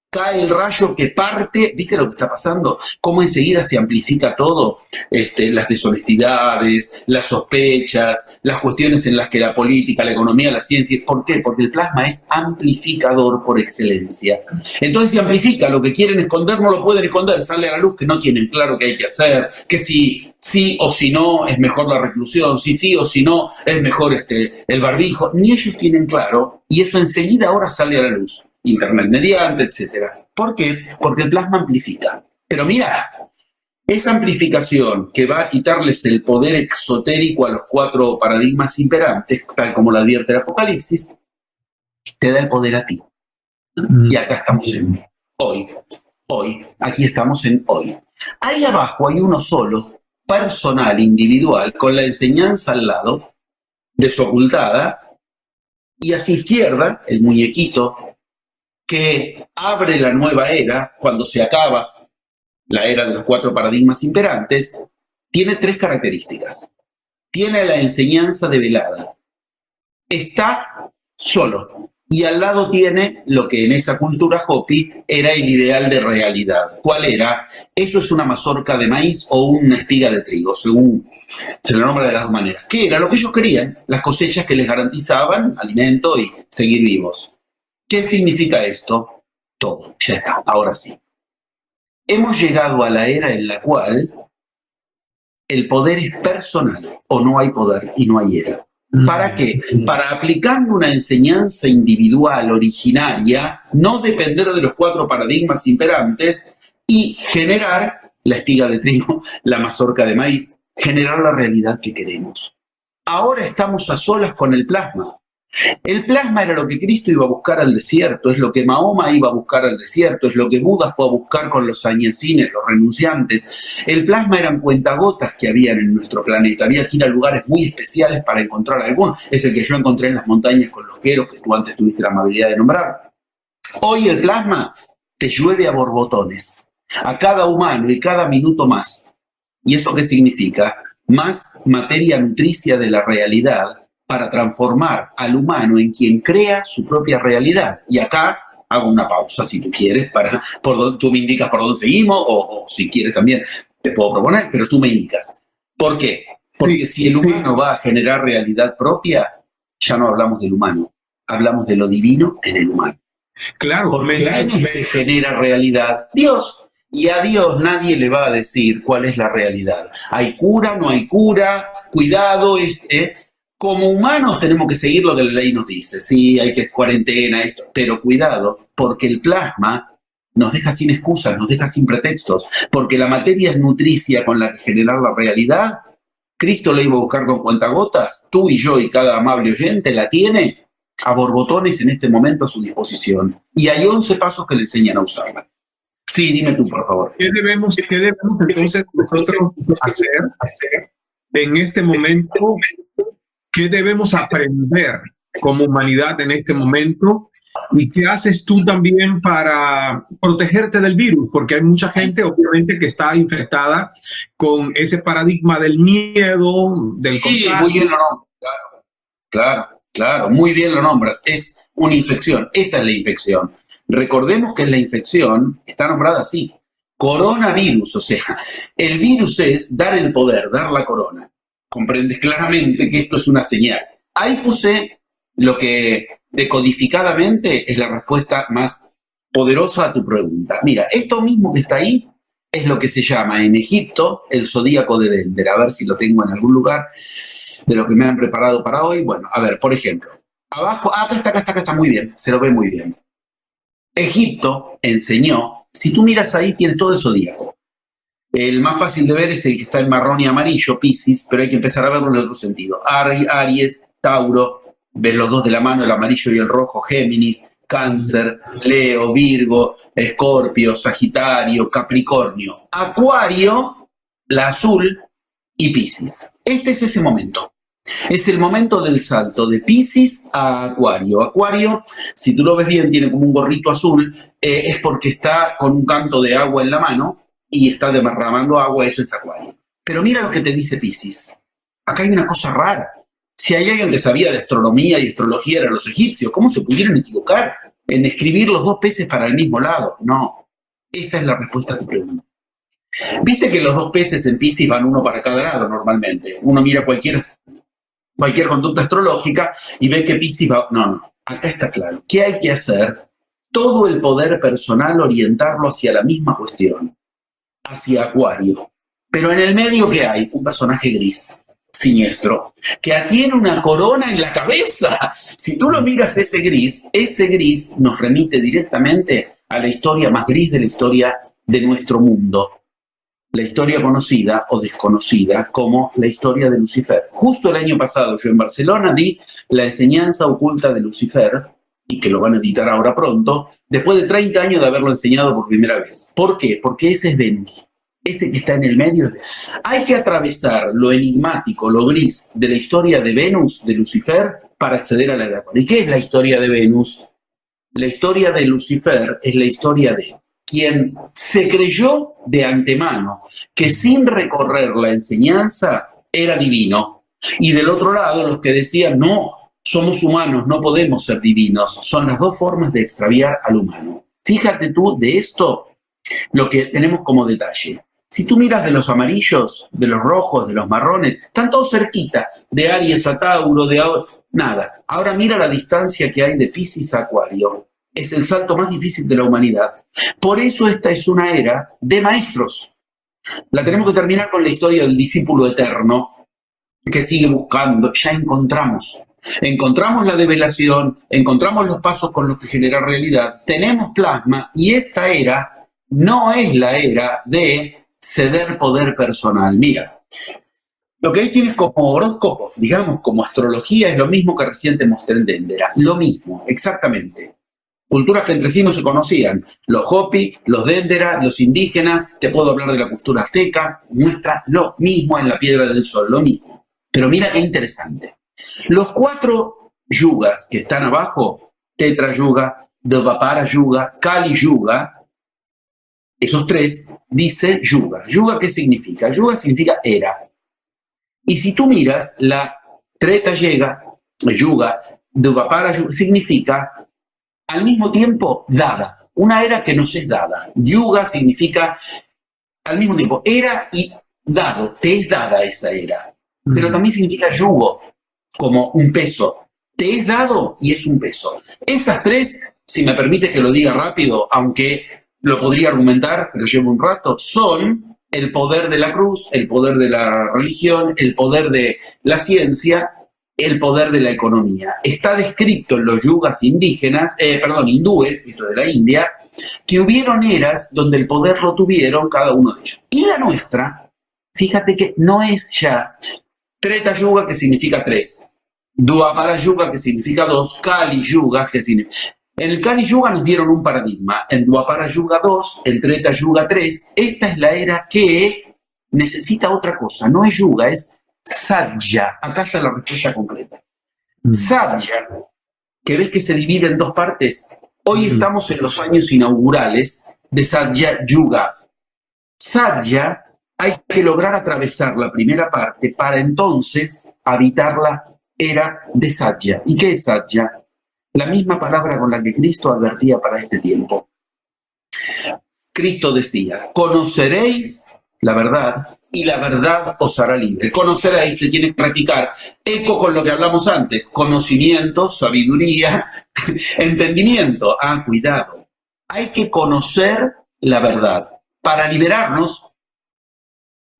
Cae el rayo que parte, ¿viste lo que está pasando? Cómo enseguida se amplifica todo, las deshonestidades, las sospechas, las cuestiones en las que la política, la economía, la ciencia. ¿Por qué? Porque el plasma es amplificador por excelencia. Entonces se amplifica, lo que quieren esconder no lo pueden esconder, sale a la luz que no tienen claro qué hay que hacer, que si sí o si no es mejor la reclusión, si sí o si no es mejor el barbijo. Ni ellos tienen claro, y eso enseguida ahora sale a la luz. Internet mediante, etcétera. ¿Por qué? Porque el plasma amplifica. Pero mira, esa amplificación que va a quitarles el poder exotérico a los 4 paradigmas imperantes, tal como lo advierte el Apocalipsis, te da el poder a ti. Y acá estamos en hoy, aquí estamos en hoy. Ahí abajo hay uno solo, personal, individual, con la enseñanza al lado, desocultada, y a su izquierda, el muñequito que abre la nueva era cuando se acaba la era de los 4 paradigmas imperantes, tiene 3 características. Tiene la enseñanza develada, está solo, y al lado tiene lo que en esa cultura Hopi era el ideal de realidad. ¿Cuál era? Eso es una mazorca de maíz o una espiga de trigo, según se lo nombra de las 2 maneras. ¿Qué era? Lo que ellos querían, las cosechas que les garantizaban alimento y seguir vivos. ¿Qué significa esto? Todo, ya está, ahora sí. Hemos llegado a la era en la cual el poder es personal, o no hay poder y no hay era. ¿Para qué? Para aplicar una enseñanza individual originaria, no depender de los 4 paradigmas imperantes y generar la espiga de trigo, la mazorca de maíz, generar la realidad que queremos. Ahora estamos a solas con el plasma. El plasma era lo que Cristo iba a buscar al desierto, es lo que Mahoma iba a buscar al desierto, es lo que Buda fue a buscar con los sannyasines, los renunciantes. El plasma eran cuentagotas que habían en nuestro planeta, había que ir a lugares muy especiales para encontrar alguno. Es el que yo encontré en las montañas con los queros, que tú antes tuviste la amabilidad de nombrar. Hoy el plasma te llueve a borbotones, a cada humano y cada minuto más. ¿Y eso qué significa? Más materia nutricia de la realidad, para transformar al humano en quien crea su propia realidad. Y acá hago una pausa, si tú quieres, tú me indicas por dónde seguimos, o si quieres también te puedo proponer, pero tú me indicas. ¿Por qué? Porque si el humano va a generar realidad propia, ya no hablamos del humano, hablamos de lo divino en el humano. Claro. Porque ¿quién genera realidad? Dios. Y a Dios nadie le va a decir cuál es la realidad. ¿Hay cura? ¿No hay cura? Cuidado, Como humanos tenemos que seguir lo que la ley nos dice. Sí, hay que cuarentena, esto, pero cuidado, porque el plasma nos deja sin excusas, nos deja sin pretextos, porque la materia es nutricia con la que generar la realidad. Cristo la iba a buscar con cuentagotas, tú y yo y cada amable oyente la tiene a borbotones en este momento a su disposición. Y hay 11 pasos que le enseñan a usarla. Sí, dime tú, por favor. ¿Qué debemos entonces nosotros hacer en este momento? ¿Qué debemos aprender como humanidad en este momento? ¿Y qué haces tú también para protegerte del virus? Porque hay mucha gente, obviamente, que está infectada con ese paradigma del miedo, del contagio. Sí, muy bien lo nombras. Claro, muy bien lo nombras. Es una infección, esa es la infección. Recordemos que la infección está nombrada así, coronavirus, o sea, el virus es dar el poder, dar la corona. Comprendes claramente que esto es una señal. Ahí puse lo que decodificadamente es la respuesta más poderosa a tu pregunta. Mira, esto mismo que está ahí es lo que se llama en Egipto el zodíaco de Dender. A ver si lo tengo en algún lugar de lo que me han preparado para hoy. Bueno, a ver, por ejemplo, abajo, acá está, muy bien, se lo ve muy bien. Egipto enseñó, si tú miras ahí tienes todo el zodíaco. El más fácil de ver es el que está en marrón y amarillo, Piscis, pero hay que empezar a verlo en el otro sentido. Aries, Tauro, ves los dos de la mano, el amarillo y el rojo, Géminis, Cáncer, Leo, Virgo, Escorpio, Sagitario, Capricornio, Acuario, la azul y Piscis. Este es ese momento. Es el momento del salto de Piscis a Acuario. Acuario, si tú lo ves bien, tiene como un gorrito azul, es porque está con un canto de agua en la mano y está derramando agua, eso es Acuario. Pero mira lo que te dice Piscis. Acá hay una cosa rara. Si hay alguien que sabía de astronomía y astrología eran los egipcios, ¿cómo se pudieron equivocar en escribir los dos peces para el mismo lado? No, esa es la respuesta a tu pregunta. Viste que los dos peces en Piscis van uno para cada lado normalmente. Uno mira cualquier conducta astrológica y ve que Piscis va... No, acá está claro. ¿Qué hay que hacer? Todo el poder personal orientarlo hacia la misma cuestión, hacia Acuario. Pero en el medio, ¿qué hay? Un personaje gris, siniestro, que tiene una corona en la cabeza. Si tú lo miras, ese gris nos remite directamente a la historia más gris de la historia de nuestro mundo. La historia conocida o desconocida como la historia de Lucifer. Justo el año pasado yo en Barcelona di la enseñanza oculta de Lucifer, y que lo van a editar ahora pronto, después de 30 años de haberlo enseñado por primera vez. ¿Por qué? Porque ese es Venus. Ese que está en el medio. Hay que atravesar lo enigmático, lo gris de la historia de Venus, de Lucifer, para acceder a la de Acuario. ¿Y qué es la historia de Venus? La historia de Lucifer es la historia de quien se creyó de antemano que sin recorrer la enseñanza era divino. Y del otro lado, los que decían, no, somos humanos, no podemos ser divinos. Son las dos formas de extraviar al humano. Fíjate tú de esto lo que tenemos como detalle. Si tú miras de los amarillos, de los rojos, de los marrones, están todos cerquita, de Aries a Tauro, nada. Ahora mira la distancia que hay de Piscis a Acuario. Es el salto más difícil de la humanidad. Por eso esta es una era de maestros. La tenemos que terminar con la historia del discípulo eterno que sigue buscando. Ya encontramos la develación, encontramos los pasos con los que generar realidad, tenemos plasma y esta era no es la era de ceder poder personal. Mira, lo que ahí tienes como horóscopo, digamos, como astrología, es lo mismo que recién te mostré en Dendera. Lo mismo, exactamente. Culturas que entre sí no se conocían. Los Hopi, los Dendera, los indígenas, te puedo hablar de la cultura azteca, muestra lo mismo en la Piedra del Sol, lo mismo. Pero mira qué interesante. Los 4 yugas que están abajo, Tetra Yuga, Dvapara Yuga, Kali Yuga, esos 3, dice Yuga. ¿Yuga qué significa? Yuga significa era. Y si tú miras, la Treta Yuga, Dvapara Yuga, significa al mismo tiempo dada. Una era que nos es dada. Yuga significa al mismo tiempo era y dado. Te es dada esa era. Pero también significa yugo, como un peso. Te es dado y es un peso. Esas 3, si me permites que lo diga rápido, aunque lo podría argumentar, pero llevo un rato, son el poder de la cruz, el poder de la religión, el poder de la ciencia, el poder de la economía. Está descrito en los yugas hindúes, esto de la India, que hubieron eras donde el poder lo tuvieron cada uno de ellos. Y la nuestra, fíjate que no es ya Treta Yuga, que significa 3, Dwapara Yuga, que significa 2, Kali Yuga, que significa... En el Kali Yuga nos dieron un paradigma, en Dwapara Yuga 2, en Treta Yuga 3, esta es la era que necesita otra cosa, no es Yuga, es Satya. Acá está la respuesta concreta. Satya, que ves que se divide en 2 partes. Hoy estamos en los años inaugurales de Satya Yuga. Satya, hay que lograr atravesar la primera parte para entonces habitar la era de Satya. ¿Y qué es Satya? La misma palabra con la que Cristo advertía para este tiempo. Cristo decía, conoceréis la verdad y la verdad os hará libre. Conoceréis, se tiene que practicar. Eco con lo que hablamos antes, conocimiento, sabiduría, entendimiento. Cuidado. Hay que conocer la verdad para liberarnos.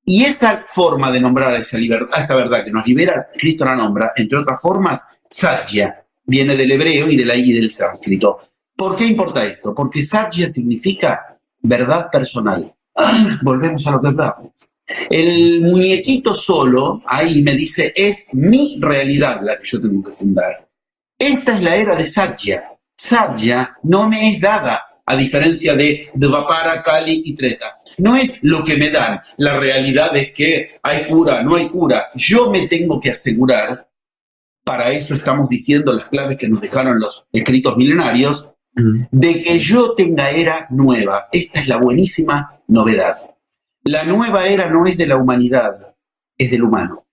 Y esa forma de nombrar a esa verdad que nos libera, Cristo la nombra, entre otras formas, Satya. Viene del hebreo y del sánscrito. ¿Por qué importa esto? Porque Satya significa verdad personal. Volvemos a lo que hablamos. El muñequito solo, ahí me dice, es mi realidad la que yo tengo que fundar. Esta es la era de Satya. Satya no me es dada, a diferencia de Dvapara, Kali y Treta. No es lo que me dan. La realidad es que hay cura, no hay cura. Yo me tengo que asegurar. Para eso estamos diciendo las claves que nos dejaron los escritos milenarios, de que yo tenga era nueva. Esta es la buenísima novedad. La nueva era no es de la humanidad, es del humano.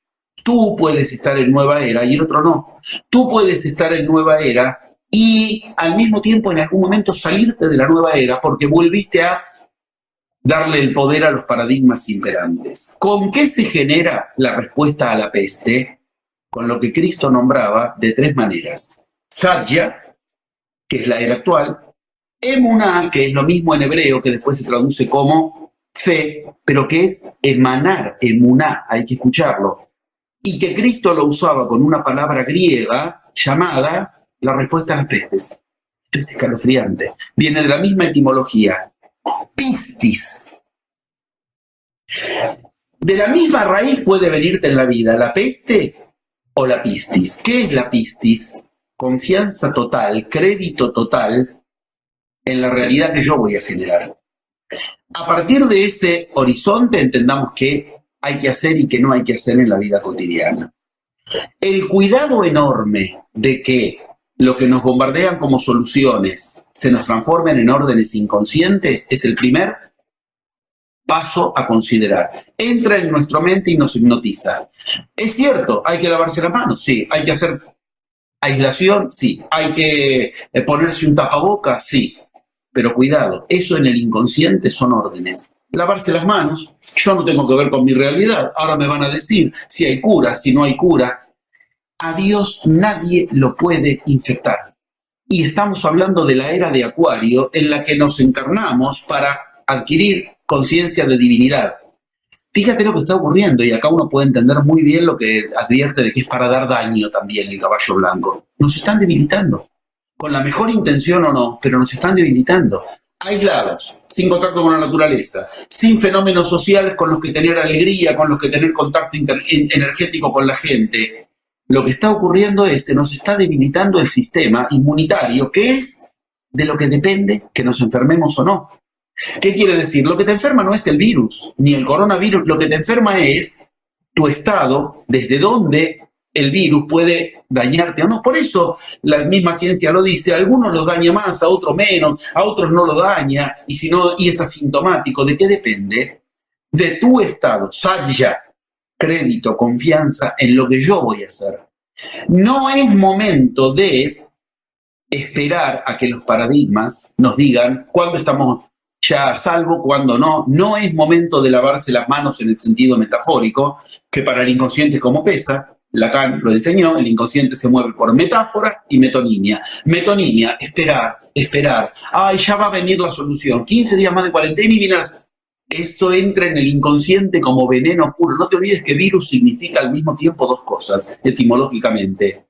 Tú puedes estar en nueva era y el otro no. Tú puedes estar en nueva era y al mismo tiempo en algún momento salirte de la nueva era porque volviste a darle el poder a los paradigmas imperantes. ¿Con qué se genera la respuesta a la peste? Con lo que Cristo nombraba de 3 maneras. Satya, que es la era actual, Emuná, que es lo mismo en hebreo, que después se traduce como fe, pero que es emanar, emuná, hay que escucharlo, y que Cristo lo usaba con una palabra griega llamada la respuesta a las pestes. Esto es escalofriante. Viene de la misma etimología, pistis. De la misma raíz puede venirte en la vida la peste o la pistis. ¿Qué es la pistis? Confianza total, crédito total en la realidad que yo voy a generar. A partir de ese horizonte entendamos qué hay que hacer y qué no hay que hacer en la vida cotidiana. El cuidado enorme de que lo que nos bombardean como soluciones se nos transformen en órdenes inconscientes es el primer paso a considerar. Entra en nuestra mente y nos hipnotiza. Es cierto, hay que lavarse las manos, sí. Hay que hacer aislación, sí. Hay que ponerse un tapabocas, sí. Pero cuidado, eso en el inconsciente son órdenes. Lavarse las manos, yo no tengo que ver con mi realidad. Ahora me van a decir si hay cura, si no hay cura. A Dios nadie lo puede infectar. Y estamos hablando de la era de Acuario en la que nos encarnamos para adquirir conciencia de divinidad. Fíjate lo que está ocurriendo y acá uno puede entender muy bien lo que advierte de que es para dar daño también el caballo blanco. Nos están debilitando, con la mejor intención o no, pero nos están debilitando. Aislados, sin contacto con la naturaleza, sin fenómenos sociales con los que tener alegría, con los que tener contacto energético con la gente. Lo que está ocurriendo es que nos está debilitando el sistema inmunitario, que es de lo que depende que nos enfermemos o no. ¿Qué quiere decir? Lo que te enferma no es el virus, ni el coronavirus, lo que te enferma es tu estado, desde donde el virus puede dañarte o no. Por eso la misma ciencia lo dice, a algunos los daña más, a otros menos, a otros no lo daña, y es asintomático. ¿De qué depende? De tu estado, satya, crédito, confianza en lo que yo voy a hacer. No es momento de esperar a que los paradigmas nos digan cuándo estamos ya a salvo, cuándo no. No es momento de lavarse las manos en el sentido metafórico, que para el inconsciente como pesa. Lacan lo enseñó, el inconsciente se mueve por metáfora y metonimia. Metonimia, esperar, esperar. Ay, ya va a venir la solución. 15 días más de cuarentena y viene Eso entra en el inconsciente como veneno puro. No te olvides que virus significa al mismo tiempo dos cosas, etimológicamente.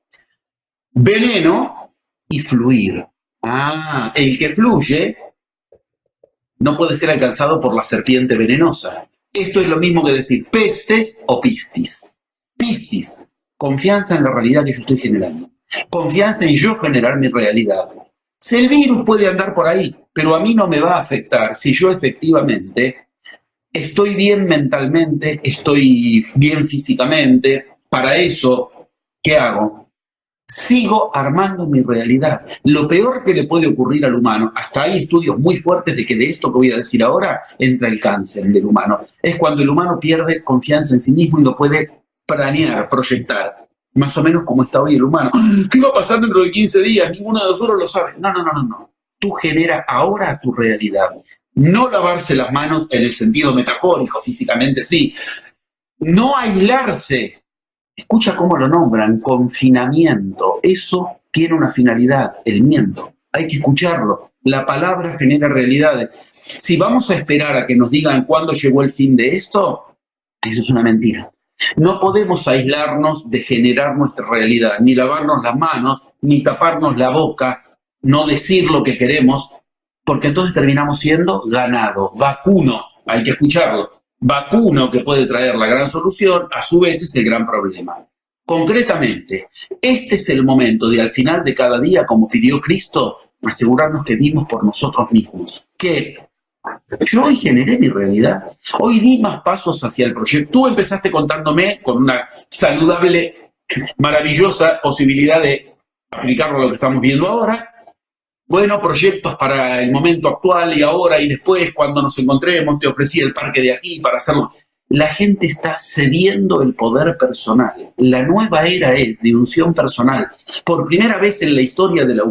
Veneno y fluir. El que fluye no puede ser alcanzado por la serpiente venenosa. Esto es lo mismo que decir pestes o pistis. Pistis, confianza en la realidad que yo estoy generando. Confianza en yo generar mi realidad. Si el virus puede andar por ahí, pero a mí no me va a afectar si yo efectivamente estoy bien mentalmente, estoy bien físicamente. Para eso, ¿qué hago? Sigo armando mi realidad. Lo peor que le puede ocurrir al humano, hasta hay estudios muy fuertes de que de esto que voy a decir ahora entra el cáncer del humano, es cuando el humano pierde confianza en sí mismo y lo puede planear, proyectar, más o menos como está hoy el humano. ¿Qué va a pasar dentro de 15 días? Ninguno de nosotros lo sabe. No. Tú genera ahora tu realidad. No lavarse las manos en el sentido metafórico, físicamente sí. No aislarse. Escucha cómo lo nombran, confinamiento. Eso tiene una finalidad, el miento. Hay que escucharlo. La palabra genera realidades. Si vamos a esperar a que nos digan cuándo llegó el fin de esto, eso es una mentira. No podemos aislarnos de generar nuestra realidad, ni lavarnos las manos, ni taparnos la boca, no decir lo que queremos, porque entonces terminamos siendo ganado, vacuno. Hay que escucharlo. Vacuno que puede traer la gran solución, a su vez es el gran problema. Concretamente, este es el momento de al final de cada día, como pidió Cristo, asegurarnos que vivimos por nosotros mismos. Que yo hoy generé mi realidad, hoy di más pasos hacia el proyecto. Tú empezaste contándome con una saludable, maravillosa posibilidad de aplicarlo a lo que estamos viendo ahora. Bueno, proyectos para el momento actual y ahora y después, cuando nos encontremos, te ofrecí el parque de aquí para hacerlo. La gente está cediendo el poder personal. La nueva era es de unción personal. Por primera vez en la historia de la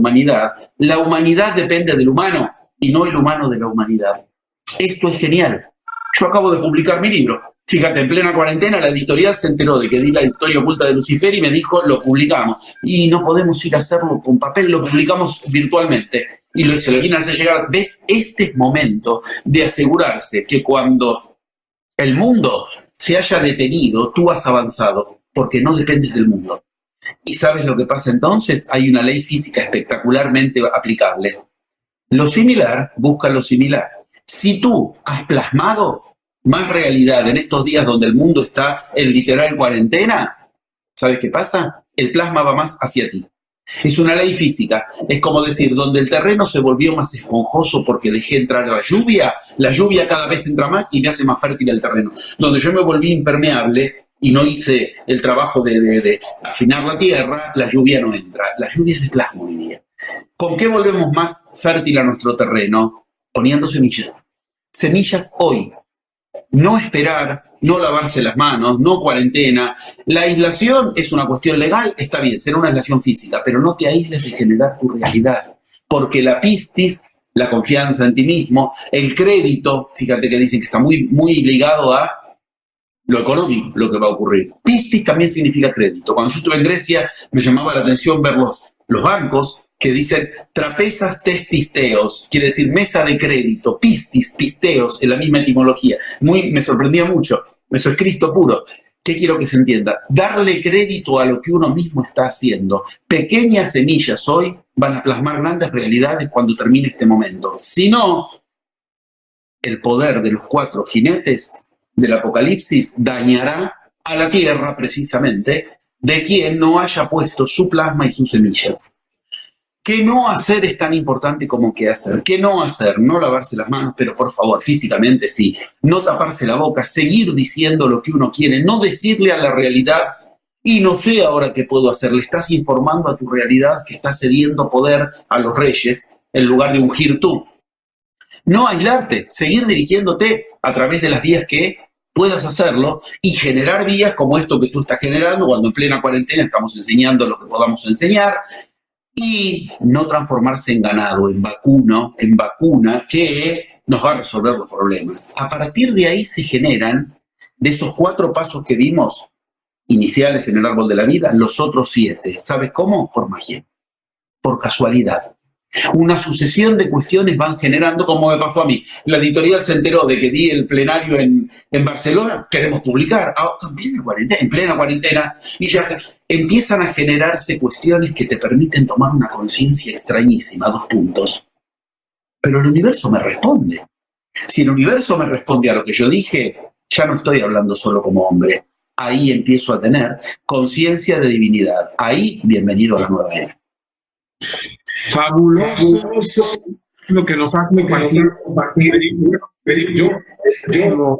humanidad depende del humano y no el humano de la humanidad. Esto es genial. Yo acabo de publicar mi libro. Fíjate, en plena cuarentena la editorial se enteró de que di la historia oculta de Lucifer y me dijo, lo publicamos. Y no podemos ir a hacerlo con papel, lo publicamos virtualmente. Y se lo vine a hacer llegar. ¿Ves? Este es momento de asegurarse que cuando el mundo se haya detenido, tú has avanzado, porque no dependes del mundo. ¿Y sabes lo que pasa entonces? Hay una ley física espectacularmente aplicable. Lo similar busca lo similar. Si tú has plasmado más realidad en estos días donde el mundo está en literal cuarentena, ¿sabes qué pasa? El plasma va más hacia ti. Es una ley física. Es como decir, donde el terreno se volvió más esponjoso porque dejé entrar la lluvia cada vez entra más y me hace más fértil el terreno. Donde yo me volví impermeable y no hice el trabajo de afinar la tierra, la lluvia no entra. La lluvia es de plasma hoy día. ¿Con qué volvemos más fértil a nuestro terreno? Poniendo semillas. Semillas hoy. No esperar, no lavarse las manos, no cuarentena. La aislación es una cuestión legal, está bien, será una aislación física, pero no te aísles de generar tu realidad. Porque la pistis, la confianza en ti mismo, el crédito, fíjate que dicen que está muy, muy ligado a lo económico, lo que va a ocurrir. Pistis también significa crédito. Cuando yo estuve en Grecia, me llamaba la atención ver los bancos que dicen trapezas tes pisteos, quiere decir mesa de crédito, pistis, pisteos, en la misma etimología. Me sorprendía mucho, eso es Cristo puro. ¿Qué quiero que se entienda? Darle crédito a lo que uno mismo está haciendo. Pequeñas semillas hoy van a plasmar grandes realidades cuando termine este momento. Si no, el poder de los 4 jinetes del Apocalipsis dañará a la tierra, precisamente, de quien no haya puesto su plasma y sus semillas. ¿Qué no hacer es tan importante como qué hacer? ¿Qué no hacer? No lavarse las manos, pero por favor, físicamente sí. No taparse la boca, seguir diciendo lo que uno quiere, no decirle a la realidad, y no sé ahora qué puedo hacer. Le estás informando a tu realidad que estás cediendo poder a los reyes en lugar de ungir tú. No aislarte, seguir dirigiéndote a través de las vías que puedas hacerlo y generar vías como esto que tú estás generando cuando en plena cuarentena estamos enseñando lo que podamos enseñar. Y no transformarse en ganado, en vacuno, en vacuna, que nos va a resolver los problemas. A partir de ahí se generan, de esos 4 pasos que vimos, iniciales en el árbol de la vida, los otros 7. ¿Sabes cómo? Por magia, por casualidad. Una sucesión de cuestiones van generando, como me pasó a mí. La editorial se enteró de que di el plenario en Barcelona, queremos publicar, en plena cuarentena, y ya empiezan a generarse cuestiones que te permiten tomar una conciencia extrañísima, 2 puntos. Pero el universo me responde. Si el universo me responde a lo que yo dije, ya no estoy hablando solo como hombre. Ahí empiezo a tener conciencia de divinidad. Ahí, bienvenido a la nueva era. Fabuloso lo que nos ha compartido. Yo tengo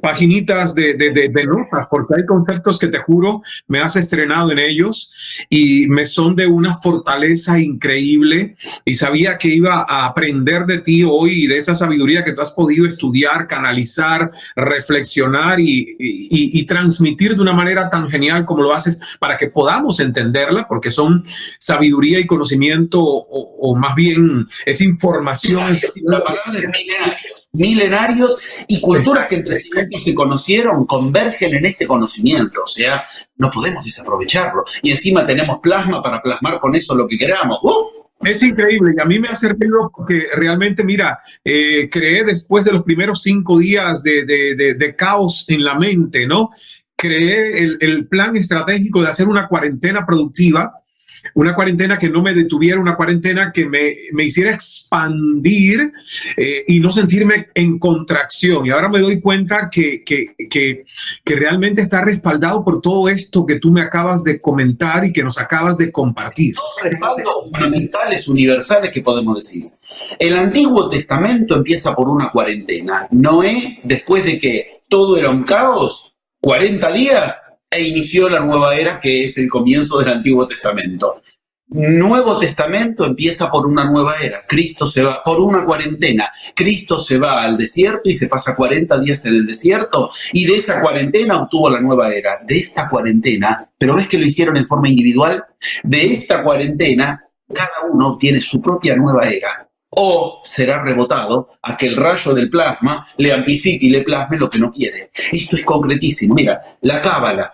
paginitas de notas, porque hay conceptos que te juro me has estrenado en ellos y me son de una fortaleza increíble, y sabía que iba a aprender de ti hoy y de esa sabiduría que tú has podido estudiar, canalizar, reflexionar y transmitir de una manera tan genial como lo haces, para que podamos entenderla, porque son sabiduría y conocimiento, o más bien es información. La palabra es milenarios y culturas que entre sí se conocieron, convergen en este conocimiento. O sea, no podemos desaprovecharlo. Y encima tenemos plasma para plasmar con eso lo que queramos. ¡Uf! Es increíble, y a mí me ha servido porque realmente, mira, creé después de los primeros 5 días de caos en la mente, ¿no? Creé el plan estratégico de hacer una cuarentena productiva, una cuarentena que no me detuviera, una cuarentena que me hiciera expandir y no sentirme en contracción. Y ahora me doy cuenta que realmente está respaldado por todo esto que tú me acabas de comentar y que nos acabas de compartir. Dos respaldos fundamentales, universales, que podemos decir. El Antiguo Testamento empieza por una cuarentena. Noé, después de que todo era un caos, 40 días, e inició la nueva era, que es el comienzo del Antiguo Testamento. Nuevo Testamento empieza por una nueva era. Cristo se va por una cuarentena. Cristo se va al desierto y se pasa 40 días en el desierto, y de esa cuarentena obtuvo la nueva era. De esta cuarentena, pero ves que lo hicieron en forma individual, de esta cuarentena cada uno obtiene su propia nueva era. O será rebotado a que el rayo del plasma le amplifique y le plasme lo que no quiere. Esto es concretísimo. Mira, la Cábala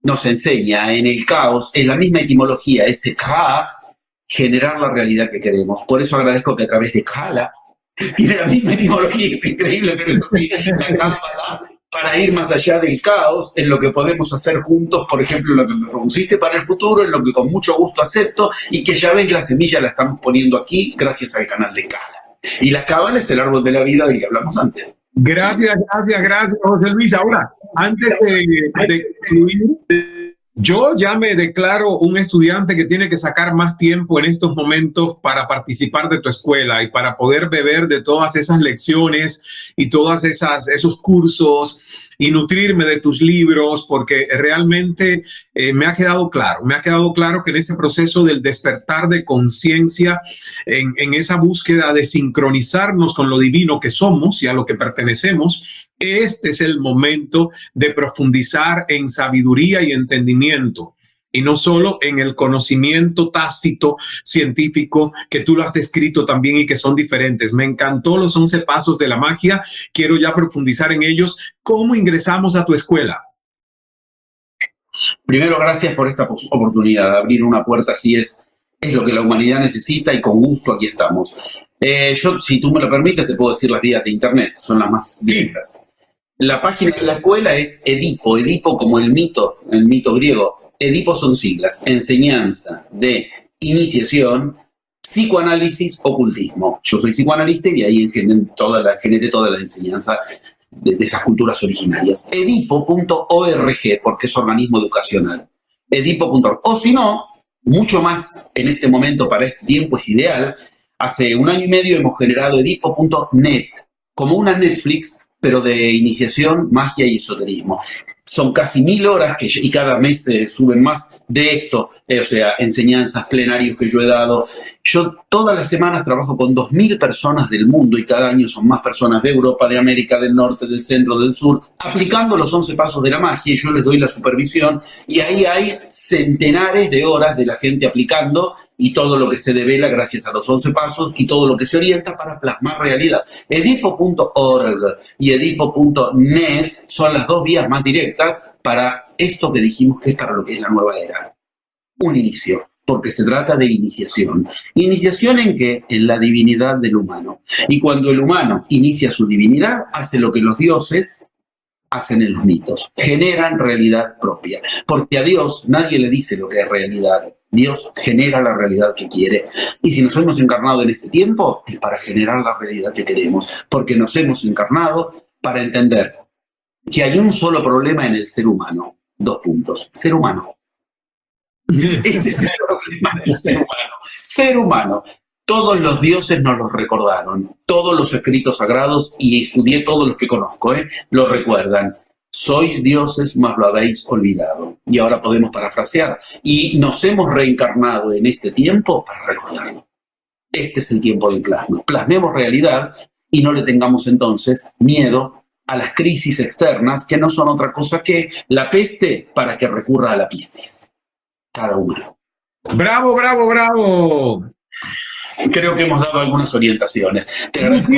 nos enseña en el caos, en la misma etimología, ese Ka, generar la realidad que queremos. Por eso agradezco que a través de Kala tiene la misma etimología, es increíble, pero es así, la Cábala, para ir más allá del caos, en lo que podemos hacer juntos, por ejemplo, lo que me propusiste para el futuro, en lo que con mucho gusto acepto, y que ya ves, la semilla la estamos poniendo aquí gracias al canal de Kala. Y la Cábala es el árbol de la vida del que hablamos antes. Gracias, José Luis. Ahora, antes de concluir, yo ya me declaro un estudiante que tiene que sacar más tiempo en estos momentos para participar de tu escuela y para poder beber de todas esas lecciones y todas esos cursos y nutrirme de tus libros, porque realmente me ha quedado claro que en este proceso del despertar de conciencia, en esa búsqueda de sincronizarnos con lo divino que somos y a lo que pertenecemos, este es el momento de profundizar en sabiduría y entendimiento, y no solo en el conocimiento tácito científico que tú lo has descrito también y que son diferentes. Me encantó los 11 pasos de la magia. Quiero ya profundizar en ellos. ¿Cómo ingresamos a tu escuela? Primero, gracias por esta oportunidad de abrir una puerta. Así es lo que la humanidad necesita, y con gusto aquí estamos. Yo, si tú me lo permites, te puedo decir las vías de internet, son las más directas. La página de la escuela es Edipo, Edipo como el mito griego. Edipo son siglas: enseñanza de iniciación, psicoanálisis, ocultismo. Yo soy psicoanalista y de ahí generé toda la enseñanza de esas culturas originarias. Edipo.org, porque es organismo educacional. Edipo.org. O si no, mucho más en este momento, para este tiempo es ideal. Hace 1 año y medio hemos generado Edipo.net, como una Netflix, pero de iniciación, magia y esoterismo. Son casi 1000 horas y cada mes suben más de esto, o sea, enseñanzas, plenarios que yo he dado. Yo todas las semanas trabajo con 2000 personas del mundo, y cada año son más personas de Europa, de América, del norte, del centro, del sur, aplicando los 11 pasos de la magia, y yo les doy la supervisión, y ahí hay centenares de horas de la gente aplicando, y todo lo que se devela gracias a los 11 pasos y todo lo que se orienta para plasmar realidad. Edipo.org y Edipo.net son las 2 vías más directas para esto que dijimos que es para lo que es la nueva era. Un inicio. porque se trata de iniciación. ¿Iniciación en qué? En la divinidad del humano. Y cuando el humano inicia su divinidad, hace lo que los dioses hacen en los mitos, generan realidad propia, porque a Dios nadie le dice lo que es realidad. Dios genera la realidad que quiere. Y si nos hemos encarnado en este tiempo, es para generar la realidad que queremos, porque nos hemos encarnado para entender que hay un solo problema en el ser humano. 2 puntos. Ser humano. Ese es el problema del ser humano. Ser humano. Todos los dioses nos los recordaron. Todos los escritos sagrados, y estudié todos los que conozco, lo recuerdan. Sois dioses, mas lo habéis olvidado. Y ahora podemos parafrasear. Y nos hemos reencarnado en este tiempo para recordarlo. Este es el tiempo del plasma. Plasmemos realidad y no le tengamos entonces miedo a las crisis externas, que no son otra cosa que la peste para que recurra a la pistis. Cada humano. ¡Bravo, bravo, bravo! Creo que hemos dado algunas orientaciones. Te agradezco.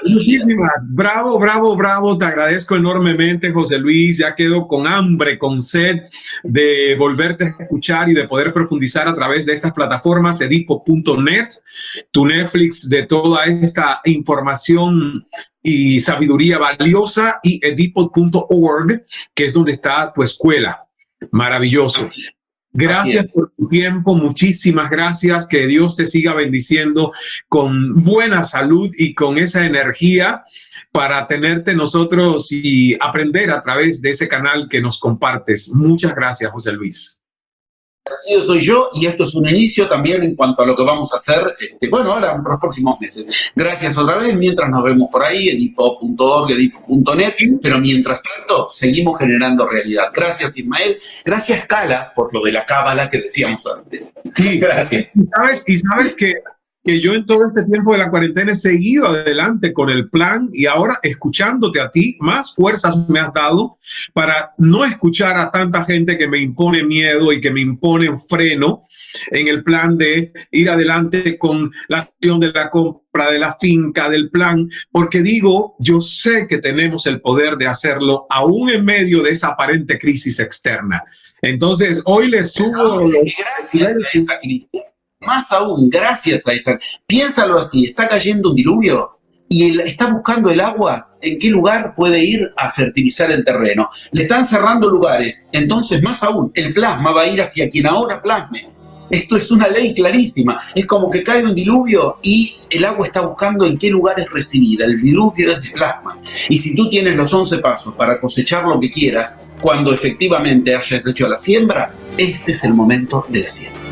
Muchísimas. Bravo, bravo, bravo. Te agradezco enormemente, José Luis. Ya quedo con hambre, con sed de volverte a escuchar y de poder profundizar a través de estas plataformas, edipo.net, tu Netflix de toda esta información y sabiduría valiosa, y edipo.org, que es donde está tu escuela. Maravilloso. Gracias por tu tiempo, muchísimas gracias, que Dios te siga bendiciendo con buena salud y con esa energía para tenerte nosotros y aprender a través de ese canal que nos compartes. Muchas gracias, José Luis. Agradecido soy yo, y esto es un inicio también en cuanto a lo que vamos a hacer, ahora en los próximos meses. Gracias otra vez, mientras nos vemos por ahí, edipo.org, edipo.net, pero mientras tanto seguimos generando realidad. Gracias, Ismael. Gracias, Cala, por lo de la cábala que decíamos antes. Sí, gracias. Y sabes que yo en todo este tiempo de la cuarentena he seguido adelante con el plan, y ahora escuchándote a ti, más fuerzas me has dado para no escuchar a tanta gente que me impone miedo y que me impone un freno en el plan de ir adelante con la acción de la compra de la finca, del plan, porque digo, yo sé que tenemos el poder de hacerlo aún en medio de esa aparente crisis externa. Entonces, hoy les subo... Gracias a esa crisis. Más aún, gracias a esa. Piénsalo así, está cayendo un diluvio y él está buscando el agua. ¿En qué lugar puede ir a fertilizar el terreno? Le están cerrando lugares. Entonces, más aún, el plasma va a ir hacia quien ahora plasme. Esto es una ley clarísima. Es como que cae un diluvio y el agua está buscando en qué lugar es recibida. El diluvio es de plasma. Y si tú tienes los 11 pasos para cosechar lo que quieras, cuando efectivamente hayas hecho la siembra, este es el momento de la siembra.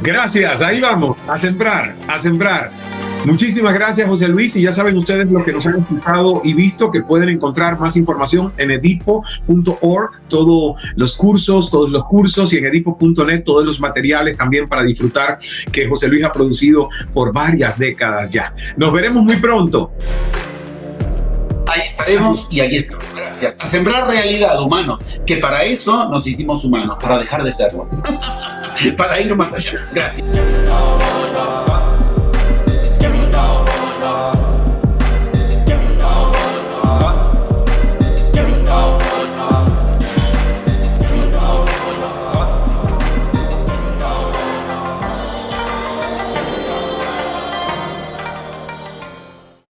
Gracias, ahí vamos, a sembrar, a sembrar. Muchísimas gracias, José Luis, y ya saben ustedes lo que nos han escuchado y visto, que pueden encontrar más información en edipo.org, todos los cursos, y en edipo.net todos los materiales también para disfrutar que José Luis ha producido por varias décadas ya. Nos veremos muy pronto. Ahí estaremos y aquí estamos. Gracias. A sembrar realidad, humanos, que para eso nos hicimos humanos, para dejar de serlo. Para ir más allá. Gracias.